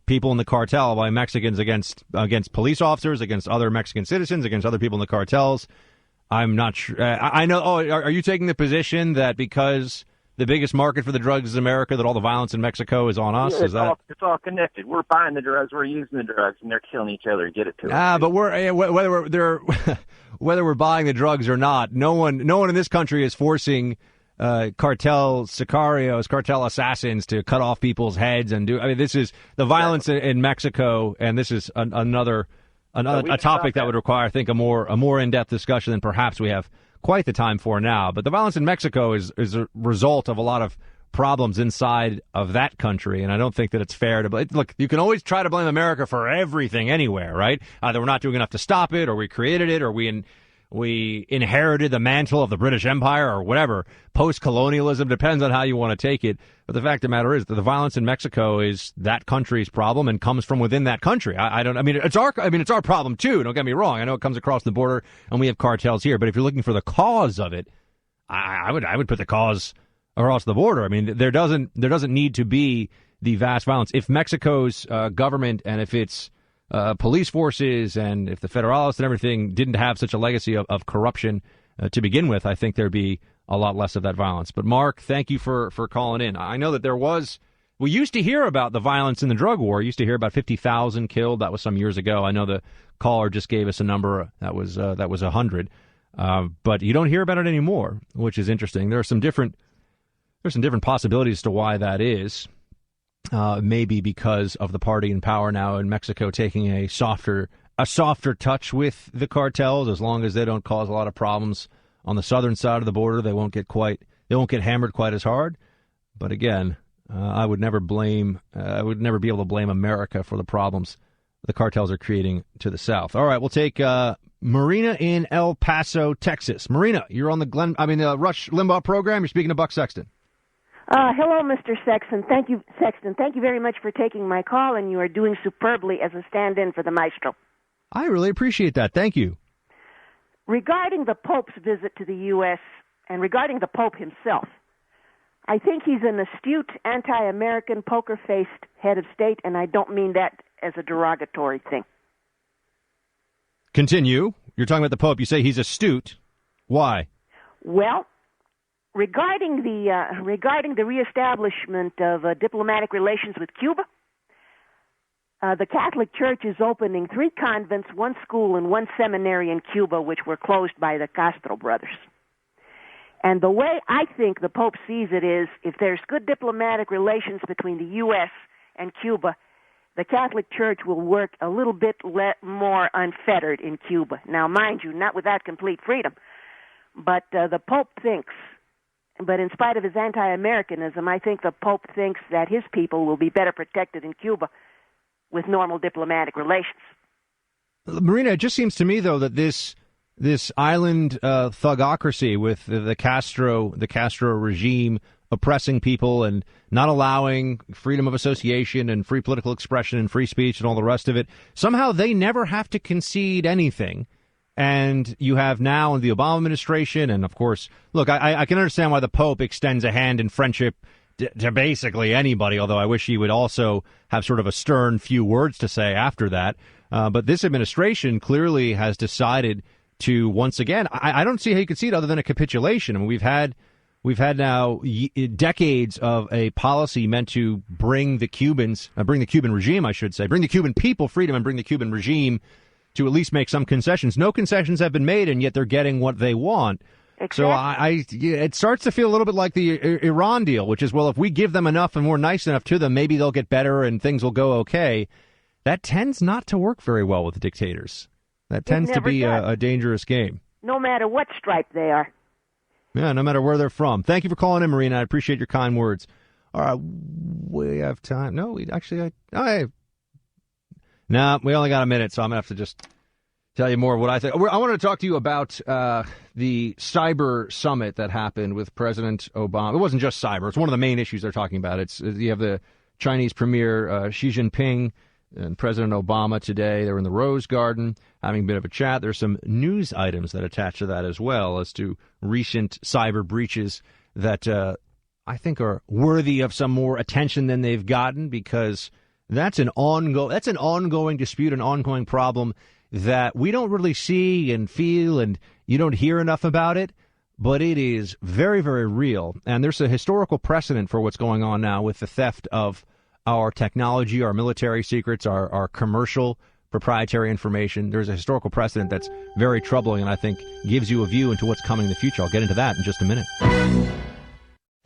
Speaker 2: people in the cartel, by Mexicans against police officers, against other Mexican citizens, against other people in the cartels. I'm not sure. I know. Oh, are you taking the position that because the biggest market for the drugs is America, that all the violence in Mexico is on us?
Speaker 12: Yeah, it's all connected. We're buying the drugs, we're using the drugs, and they're killing each other to get it to us.
Speaker 2: But whether we're buying the drugs or not, no one in this country is forcing cartel sicarios, cartel assassins to cut off people's heads and do. I mean, this is the violence in Mexico, and this is another topic that would require, I think, a more in-depth discussion than perhaps we have quite the time for now. But the violence in Mexico is a result of a lot of problems inside of that country, and I don't think that it's fair to look. You can always try to blame America for everything anywhere, right? Either we're not doing enough to stop it, or we created it, or we inherited the mantle of the British Empire, or whatever. Post-colonialism depends on how you want to take it. But the fact of the matter is that the violence in Mexico is that country's problem and comes from within that country. It's our problem too. Don't get me wrong. I know it comes across the border and we have cartels here, but if you're looking for the cause of it, I would put the cause across the border. I mean, there doesn't need to be the vast violence. If Mexico's government and if its police forces and if the federalists and everything didn't have such a legacy of corruption to begin with, I think there'd be a lot less of that violence. But Mark, thank you for calling in. I know that we used to hear about the violence in the drug war. We used to hear about 50,000 killed. That was some years ago. I know the caller just gave us a number that was 100. But you don't hear about it anymore, which is interesting. There's some different possibilities as to why that is. Maybe because of the party in power now in Mexico taking a softer touch with the cartels. As long as they don't cause a lot of problems on the southern side of the border, they won't get hammered quite as hard. But again, I would never be able to blame America for the problems the cartels are creating to the south. All right, we'll take Marina in El Paso, Texas. Marina, you're on the Rush Limbaugh program. You're speaking to Buck Sexton.
Speaker 13: Hello, Mr. Sexton. Thank you very much for taking my call, and you are doing superbly as a stand-in for the maestro.
Speaker 2: I really appreciate that. Thank you.
Speaker 13: Regarding the Pope's visit to the U.S. and regarding the Pope himself, I think he's an astute, anti-American, poker-faced head of state, and I don't mean that as a derogatory thing.
Speaker 2: Continue. You're talking about the Pope. You say he's astute. Why?
Speaker 13: Well, regarding the reestablishment of diplomatic relations with Cuba, the Catholic Church is opening 3 convents, 1 school, and 1 seminary in Cuba, which were closed by the Castro brothers. And the way I think the Pope sees it is, if there's good diplomatic relations between the U.S. and Cuba, the Catholic Church will work a little bit more unfettered in Cuba. Now, mind you, not without complete freedom, but the Pope thinks, But in spite of his anti-Americanism, I think the Pope thinks that his people will be better protected in Cuba with normal diplomatic relations.
Speaker 2: Marina, it just seems to me, though, that this island thugocracy with the Castro regime oppressing people and not allowing freedom of association and free political expression and free speech and all the rest of it, somehow they never have to concede anything. And you have now in the Obama administration, and of course, look, I can understand why the Pope extends a hand in friendship to basically anybody, although I wish he would also have sort of a stern few words to say after that. But this administration clearly has decided to, once again, I don't see how you could see it other than a capitulation. I mean, we've had now decades of a policy meant to bring the Cuban regime, I should say, bring the Cuban people freedom and bring the Cuban regime to at least make some concessions. No concessions have been made, and yet they're getting what they want. Exactly. So it starts to feel a little bit like the Iran deal, which is, well, if we give them enough and we're nice enough to them, maybe they'll get better and things will go okay. That tends not to work very well with the dictators. That tends to be a dangerous game.
Speaker 13: No matter what stripe they are.
Speaker 2: Yeah, no matter where they're from. Thank you for calling in, Marina. I appreciate your kind words. All right, we have time. No, we actually... No, we only got a minute, so I'm going to have to just tell you more of what I think. I wanted to talk to you about the cyber summit that happened with President Obama. It wasn't just cyber. It's one of the main issues they're talking about. You have the Chinese Premier Xi Jinping and President Obama today. They were in the Rose Garden having a bit of a chat. There's some news items that attach to that as well as to recent cyber breaches that I think are worthy of some more attention than they've gotten, because that's an ongoing dispute, an ongoing problem that we don't really see and feel, and you don't hear enough about it, but it is very, very real. And there's a historical precedent for what's going on now with the theft of our technology, our military secrets, our commercial proprietary information. There's a historical precedent that's very troubling, and I think gives you a view into what's coming in the future. I'll get into that in just a minute.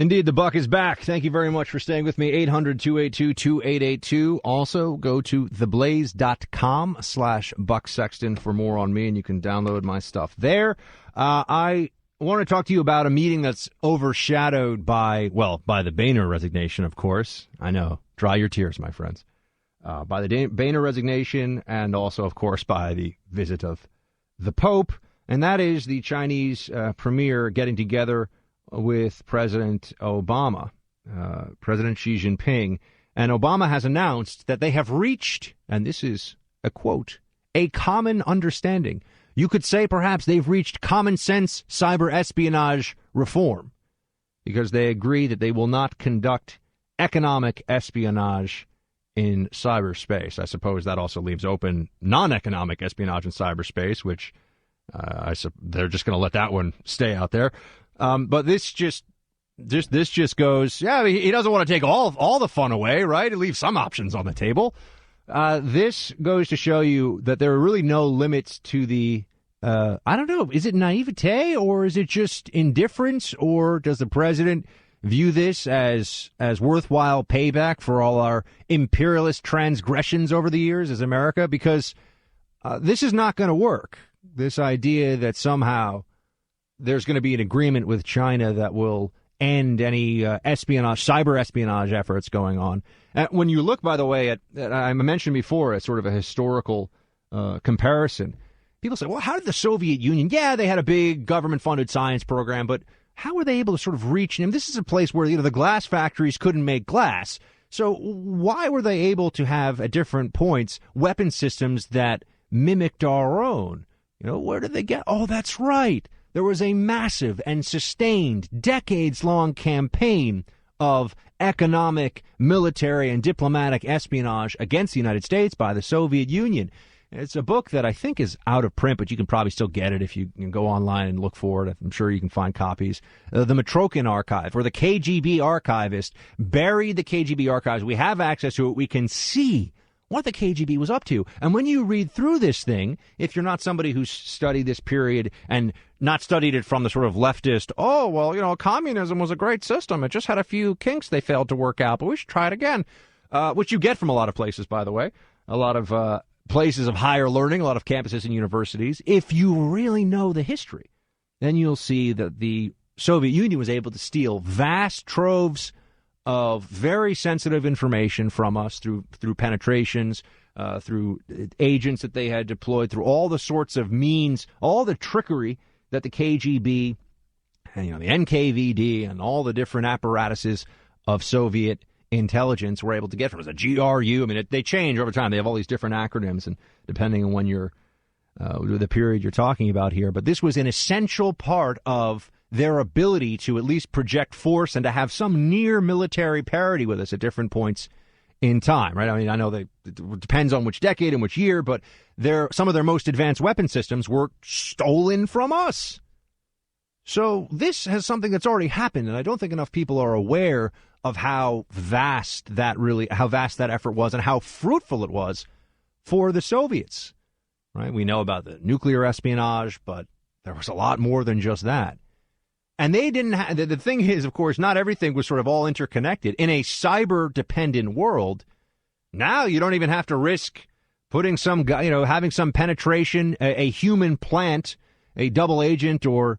Speaker 2: Indeed, the buck is back. Thank you very much for staying with me. 800-282-2882. Also, go to theblaze.com/Buck Sexton for more on me, and you can download my stuff there. I want to talk to you about a meeting that's overshadowed by the Boehner resignation, of course. I know. Dry your tears, my friends. By the Boehner resignation, and also, of course, by the visit of the Pope, and that is the Chinese premier getting together with President Obama, President Xi Jinping. And Obama has announced that they have reached, and this is a quote, a common understanding. You could say perhaps they've reached common sense cyber espionage reform, because they agree that they will not conduct economic espionage in cyberspace. I suppose that also leaves open non-economic espionage in cyberspace, which they're just going to let that one stay out there. But this just goes, yeah, I mean, he doesn't want to take all the fun away, right? He leaves some options on the table. This goes to show you that there are really no limits to the, I don't know, is it naivete or is it just indifference, or does the president view this as worthwhile payback for all our imperialist transgressions over the years as America? Because this is not going to work. This idea that somehow there's going to be an agreement with China that will end any cyber espionage efforts going on. When you look, by the way, at I mentioned before, as sort of a historical comparison, people say, well, how did the Soviet Union, they had a big government-funded science program, but how were they able to sort of reach, and this is a place where, the glass factories couldn't make glass. So why were they able to have, at different points, weapon systems that mimicked our own? Where did they get? Oh, that's right. There was a massive and sustained, decades-long campaign of economic, military, and diplomatic espionage against the United States by the Soviet Union. It's a book that I think is out of print, but you can probably still get it if you can go online and look for it. I'm sure you can find copies. The Matrokin Archive, or the KGB archivist, buried the KGB archives. We have access to it. We can see what the KGB was up to. And when you read through this thing, if you're not somebody who's studied this period and not studied it from the sort of leftist, communism was a great system. It just had a few kinks they failed to work out, but we should try it again, which you get from a lot of places, by the way, a lot of places of higher learning, a lot of campuses and universities. If you really know the history, then you'll see that the Soviet Union was able to steal vast troves of very sensitive information from us through penetrations, through agents that they had deployed, through all the sorts of means, all the trickery that the KGB and the NKVD and all the different apparatuses of Soviet intelligence were able to get from us. A GRU. I mean, they change over time. They have all these different acronyms, and depending on when you're the period you're talking about here. But this was an essential part of their ability to at least project force and to have some near military parity with us at different points in time, right? I mean, I know it depends on which decade and which year, but some of their most advanced weapon systems were stolen from us. So this has something that's already happened, and I don't think enough people are aware of how vast that effort was and how fruitful it was for the Soviets, right? We know about the nuclear espionage, but there was a lot more than just that. And they didn't have, the thing is, of course, not everything was sort of all interconnected. In a cyber-dependent world, now you don't even have to risk putting some guy, having some penetration, a human plant, a double agent, or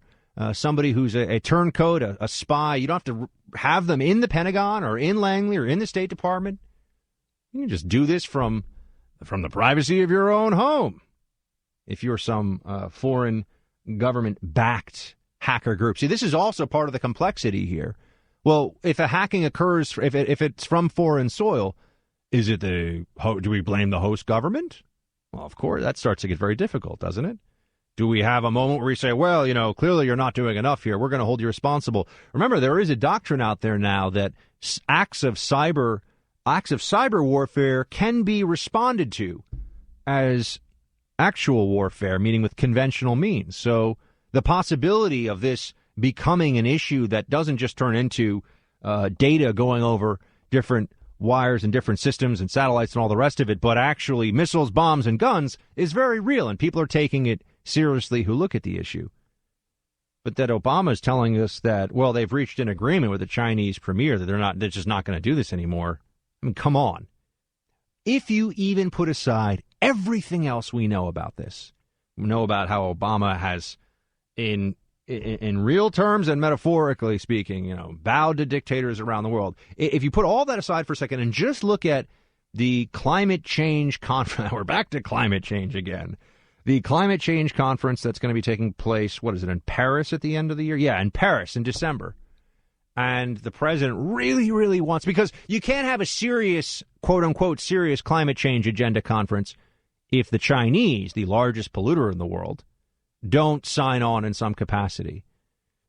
Speaker 2: somebody who's a turncoat, a spy. You don't have to have them in the Pentagon or in Langley or in the State Department. You can just do this from the privacy of your own home. If you're some foreign government-backed hacker group. See, this is also part of the complexity here. Well, if a hacking occurs, if it's from foreign soil, is it do we blame the host government? Well, of course, that starts to get very difficult, doesn't it? Do we have a moment where we say, well, clearly you're not doing enough here. We're going to hold you responsible. Remember, there is a doctrine out there now that acts of cyber warfare can be responded to as actual warfare, meaning with conventional means. So the possibility of this becoming an issue that doesn't just turn into data going over different wires and different systems and satellites and all the rest of it, but actually missiles, bombs, and guns is very real, and people are taking it seriously who look at the issue. But that Obama is telling us that, well, they've reached an agreement with the Chinese premier that they're just not going to do this anymore. I mean, come on. If you even put aside everything else we know about this, we know about how Obama has, in real terms and metaphorically speaking, bowed to dictators around the world. If you put all that aside for a second and just look at the climate change conference, we're back to climate change again. The climate change conference that's going to be taking place, what is it, in Paris at the end of the year? Yeah, in Paris in December. And the president really, really wants, because you can't have a serious, quote unquote, serious climate change agenda conference if the Chinese, the largest polluter in the world, don't sign on in some capacity.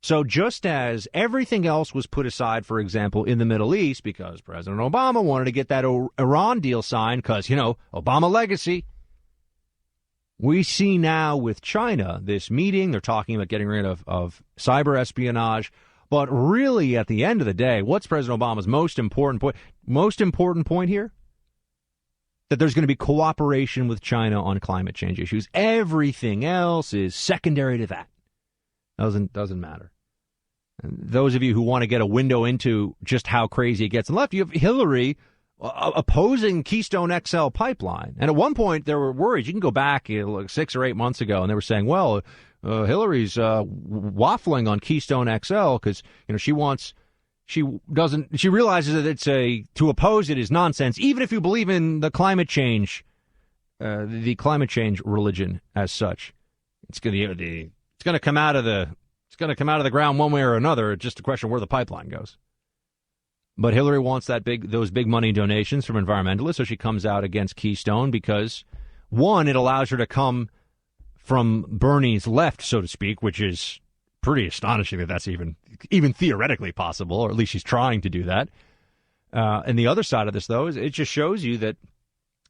Speaker 2: So just as everything else was put aside, for example, in the Middle East, because President Obama wanted to get that Iran deal signed, because, Obama legacy, we see now with China, this meeting, they're talking about getting rid of cyber espionage. But really, at the end of the day, what's President Obama's most important point? Most important point here? That there's going to be cooperation with China on climate change issues. Everything else is secondary to that. Doesn't matter. And those of you who want to get a window into just how crazy it gets on the left, you have Hillary opposing Keystone XL pipeline. And at one point, there were worries. You can go back 6 or 8 months ago, and they were saying, well, Hillary's waffling on Keystone XL because she realizes that to oppose it is nonsense, even if you believe in the climate change religion as such. It's going to come out of the ground one way or another. It's just a question of where the pipeline goes. But Hillary wants those big money donations from environmentalists, so she comes out against Keystone because, one, it allows her to come from Bernie's left, so to speak, which is pretty astonishing that that's even theoretically possible, or at least she's trying to do that. And the other side of this, though, is it just shows you that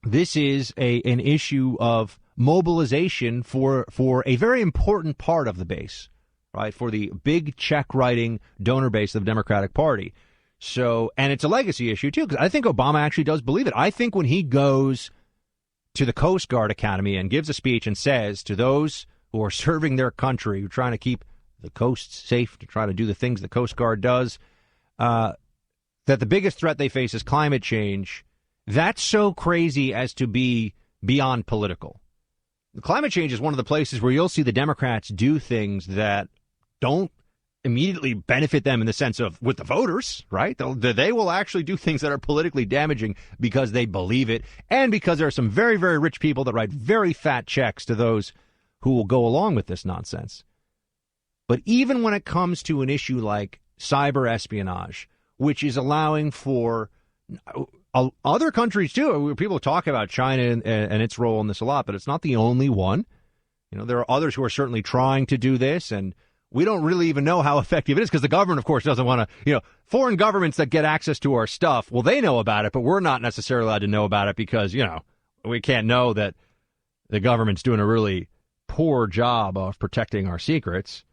Speaker 2: this is an issue of mobilization for a very important part of the base, right? For the big check-writing donor base of the Democratic Party. So, and it's a legacy issue, too, because I think Obama actually does believe it. I think when he goes to the Coast Guard Academy and gives a speech and says to those who are serving their country, who are trying to keep the coasts safe, to try to do the things the Coast Guard does, that the biggest threat they face is climate change, that's so crazy as to be beyond political. The climate change is one of the places where you'll see the Democrats do things that don't immediately benefit them in the sense of with the voters, right? They will actually do things that are politically damaging because they believe it and because there are some very, very rich people that write very fat checks to those who will go along with this nonsense. But even when it comes to an issue like cyber espionage, which is allowing for other countries too, people talk about China and its role in this a lot, but it's not the only one. There are others who are certainly trying to do this, and we don't really even know how effective it is because the government, of course, doesn't want to, foreign governments that get access to our stuff, well, they know about it, but we're not necessarily allowed to know about it because, we can't know that the government's doing a really poor job of protecting our secrets.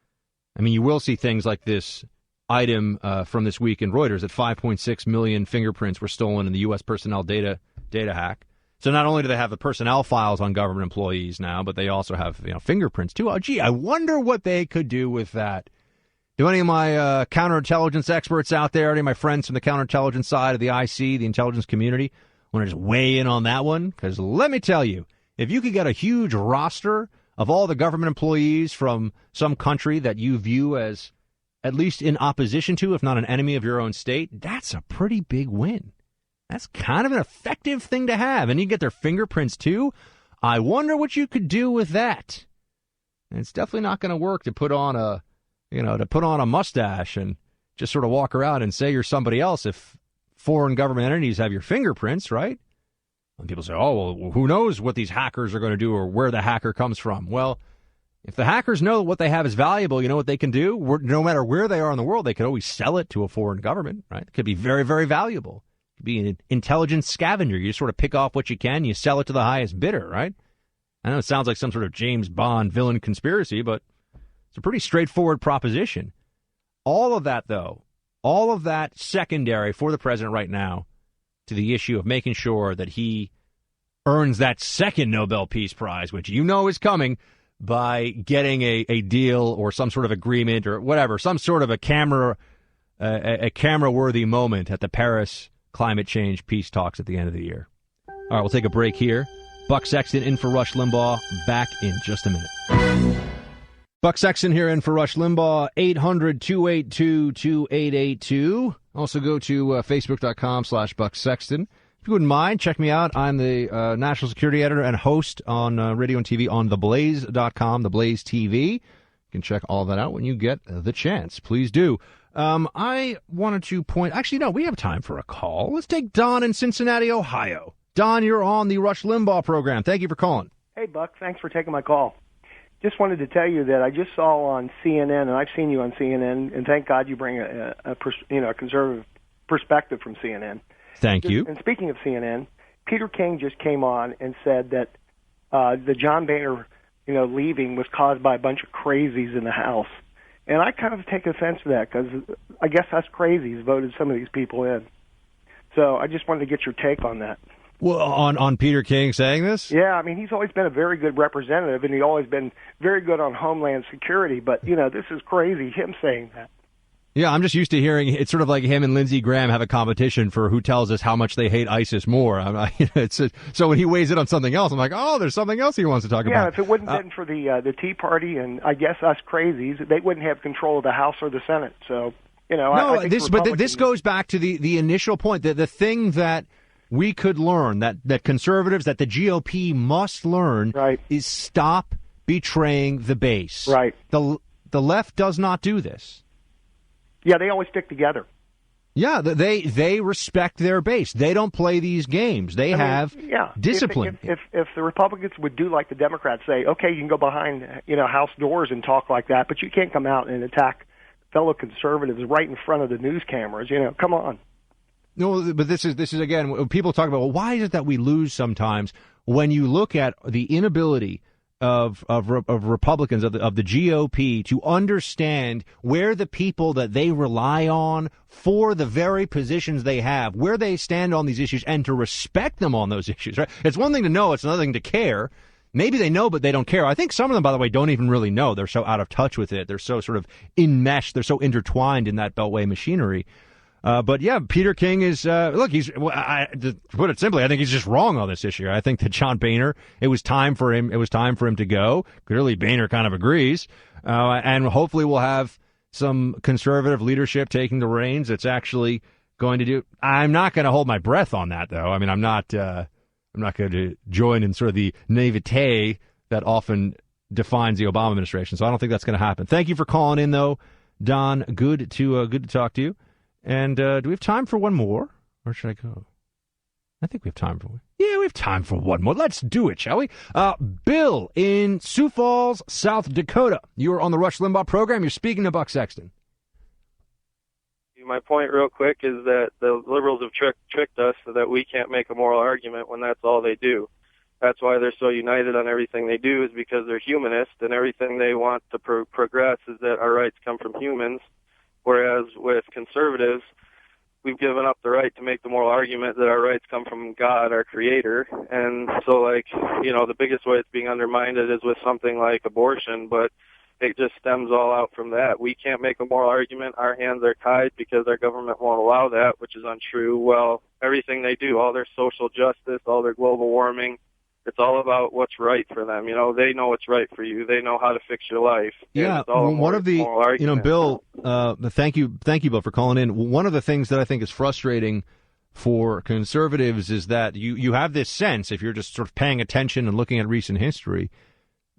Speaker 2: I mean, you will see things like this item from this week in Reuters that 5.6 million fingerprints were stolen in the U.S. personnel data hack. So not only do they have the personnel files on government employees now, but they also have fingerprints too. Oh, gee, I wonder what they could do with that. Do any of my counterintelligence experts out there, any of my friends from the counterintelligence side of the IC, the intelligence community, want to just weigh in on that one? Because let me tell you, if you could get a huge roster of all the government employees from some country that you view as at least in opposition to, if not an enemy of your own state, that's a pretty big win. That's kind of an effective thing to have. And you get their fingerprints, too. I wonder what you could do with that. And it's definitely not going to work to put on a mustache and just sort of walk around and say you're somebody else if foreign government entities have your fingerprints, right? And people say, oh, well, who knows what these hackers are going to do or where the hacker comes from. Well, if the hackers know what they have is valuable, you know what they can do? No matter where they are in the world, they could always sell it to a foreign government, right? It could be very, very valuable. Be an intelligence scavenger. You sort of pick off what you can, you sell it to the highest bidder, right? I know it sounds like some sort of James Bond villain conspiracy, but it's a pretty straightforward proposition. All of that, though, all of that secondary for the president right now to the issue of making sure that he earns that second Nobel Peace Prize, which is coming, by getting a deal or some sort of agreement or whatever, some sort of a camera-worthy moment at the Paris climate change peace talks at the end of the year. All right, we'll take a break here. Buck Sexton in for Rush Limbaugh. Back in just a minute. Buck Sexton here in for Rush Limbaugh. 800-282-2882. Also go to facebook.com/Buck Sexton. If you wouldn't mind, check me out. I'm the national security editor and host on radio and TV on theblaze.com, The Blaze TV. You can check all that out when you get the chance. Please do. I wanted to point... Actually, no, we have time for a call. Let's take Don in Cincinnati, Ohio. Don, you're on the Rush Limbaugh program. Thank you for calling.
Speaker 14: Hey, Buck. Thanks for taking my call. Just wanted to tell you that I just saw on CNN, and I've seen you on CNN, and thank God you bring a conservative perspective from CNN.
Speaker 2: Thank you.
Speaker 14: And speaking of CNN, Peter King just came on and said that the John Boehner, leaving was caused by a bunch of crazies in the House. And I kind of take offense to that because I guess us crazies voted some of these people in. So I just wanted to get your take on that.
Speaker 2: Well, on Peter King saying this?
Speaker 14: Yeah, I mean, he's always been a very good representative, and he's always been very good on Homeland Security. But, this is crazy, him saying that.
Speaker 2: Yeah, I'm just used to hearing it's sort of like him and Lindsey Graham have a competition for who tells us how much they hate ISIS more. So when he weighs it on something else, I'm like, oh, there's something else he wants to talk about.
Speaker 14: Yeah, if it wouldn't have been for the Tea Party and I guess us crazies, they wouldn't have control of the House or the Senate. So, I think
Speaker 2: this goes back to the initial point, the thing that we could learn, that conservatives, that the GOP must learn,
Speaker 14: right,
Speaker 2: is stop betraying the base.
Speaker 14: Right.
Speaker 2: The left does not do this.
Speaker 14: Yeah, they always stick together.
Speaker 2: Yeah, they respect their base. They don't play these games. They have discipline.
Speaker 14: If the Republicans would do like the Democrats, say, okay, you can go behind House doors and talk like that, but you can't come out and attack fellow conservatives right in front of the news cameras. Come on.
Speaker 2: No, but this is again, when people talk about, well, why is it that we lose sometimes? When you look at the inability of Republicans, of the GOP, to understand where the people that they rely on for the very positions they have, where they stand on these issues, and to respect them on those issues. Right? It's one thing to know, it's another thing to care. Maybe they know, but they don't care. I think some of them, by the way, don't even really know. They're so out of touch with it. They're so sort of enmeshed. They're so intertwined in that Beltway machinery. But yeah, Peter King is, look, to put it simply, I think he's just wrong on this issue. I think that John Boehner, it was time for him to go. Clearly, Boehner kind of agrees. And hopefully we'll have some conservative leadership taking the reins that's actually going to do. I'm not going to hold my breath on that, though. I mean, I'm not going to join in sort of the naivete that often defines the Obama administration. So I don't think that's going to happen. Thank you for calling in, though, Don. Good to talk to you. And do we have time for one more, or should I go? I think we have time for one. Yeah, we have time for one more. Let's do it, shall we? Bill in Sioux Falls, South Dakota. You are on the Rush Limbaugh program. You're speaking to Buck Sexton.
Speaker 15: My point real quick is that the liberals have tricked us so that we can't make a moral argument when that's all they do. That's why they're so united on everything they do, is because they're humanist, and everything they want to progress is that our rights come from humans, whereas with conservatives, we've given up the right to make the moral argument that our rights come from God, our creator. And so, the biggest way it's being undermined is with something like abortion, but it just stems all out from that. We can't make a moral argument. Our hands are tied because our government won't allow that, which is untrue. Well, everything they do, all their social justice, all their global warming, it's all about what's right for them. They know what's right for you. They know how to fix your life.
Speaker 2: Yeah, one of the, Bill, thank you, Bill, for calling in. One of the things that I think is frustrating for conservatives is that you have this sense, if you're just sort of paying attention and looking at recent history,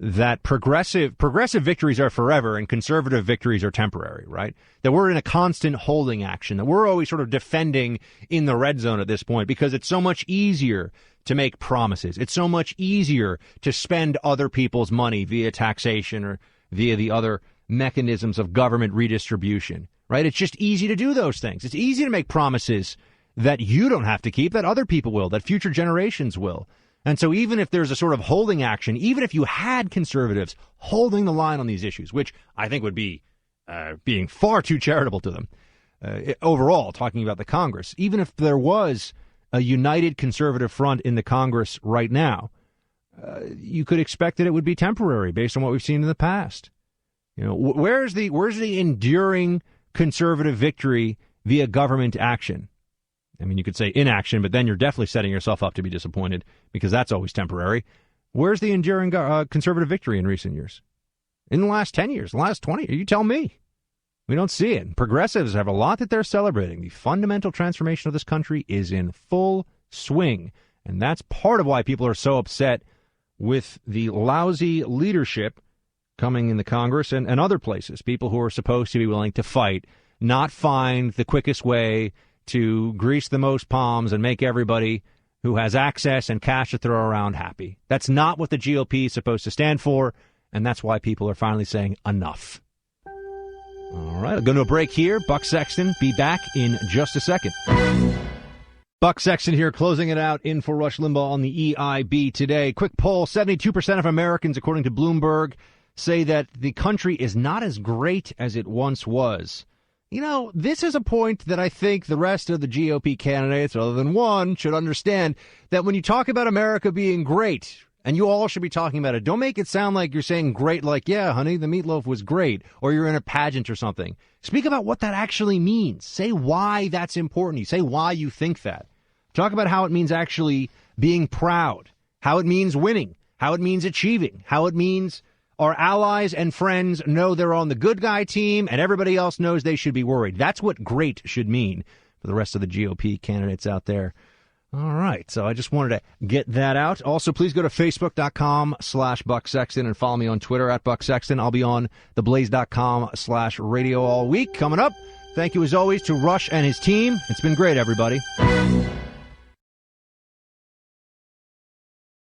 Speaker 2: that progressive victories are forever and conservative victories are temporary, right? That we're in a constant holding action, that we're always sort of defending in the red zone at this point because it's so much easier to make promises. It's so much easier to spend other people's money via taxation or via the other mechanisms of government redistribution, right? It's just easy to do those things. It's easy to make promises that you don't have to keep, that other people will, that future generations will. And so even if there's a sort of holding action, even if you had conservatives holding the line on these issues, which I think would be being far too charitable to them, overall, talking about the Congress, even if there was a united conservative front in the Congress right now, you could expect that it would be temporary based on what we've seen in the past. Where's the enduring conservative victory via government action? I mean, you could say inaction, but then you're definitely setting yourself up to be disappointed because that's always temporary. Where's the enduring conservative victory in recent years? In the last 10 years, the last 20? You tell me. We don't see it. Progressives have a lot that they're celebrating. The fundamental transformation of this country is in full swing, and that's part of why people are so upset with the lousy leadership coming in the Congress and other places, people who are supposed to be willing to fight, not find the quickest way to grease the most palms and make everybody who has access and cash to throw around happy. That's not what the GOP is supposed to stand for, and that's why people are finally saying enough. All right, I'll go to a break here. Buck Sexton, be back in just a second. Buck Sexton here, closing it out in for Rush Limbaugh on the EIB today. Quick poll, 72% of Americans, according to Bloomberg, say that the country is not as great as it once was. This is a point that I think the rest of the GOP candidates, other than one, should understand, that when you talk about America being great, and you all should be talking about it, don't make it sound like you're saying great like, yeah, honey, the meatloaf was great, or you're in a pageant or something. Speak about what that actually means. Say why that's important. You say why you think that. Talk about how it means actually being proud, how it means winning, how it means achieving, how it means our allies and friends know they're on the good guy team and everybody else knows they should be worried. That's what great should mean for the rest of the GOP candidates out there. All right. So I just wanted to get that out. Also, please go to Facebook.com/Buck Sexton and follow me on Twitter @Buck Sexton. I'll be on theblaze.com/radio all week. Coming up, thank you as always to Rush and his team. It's been great, everybody.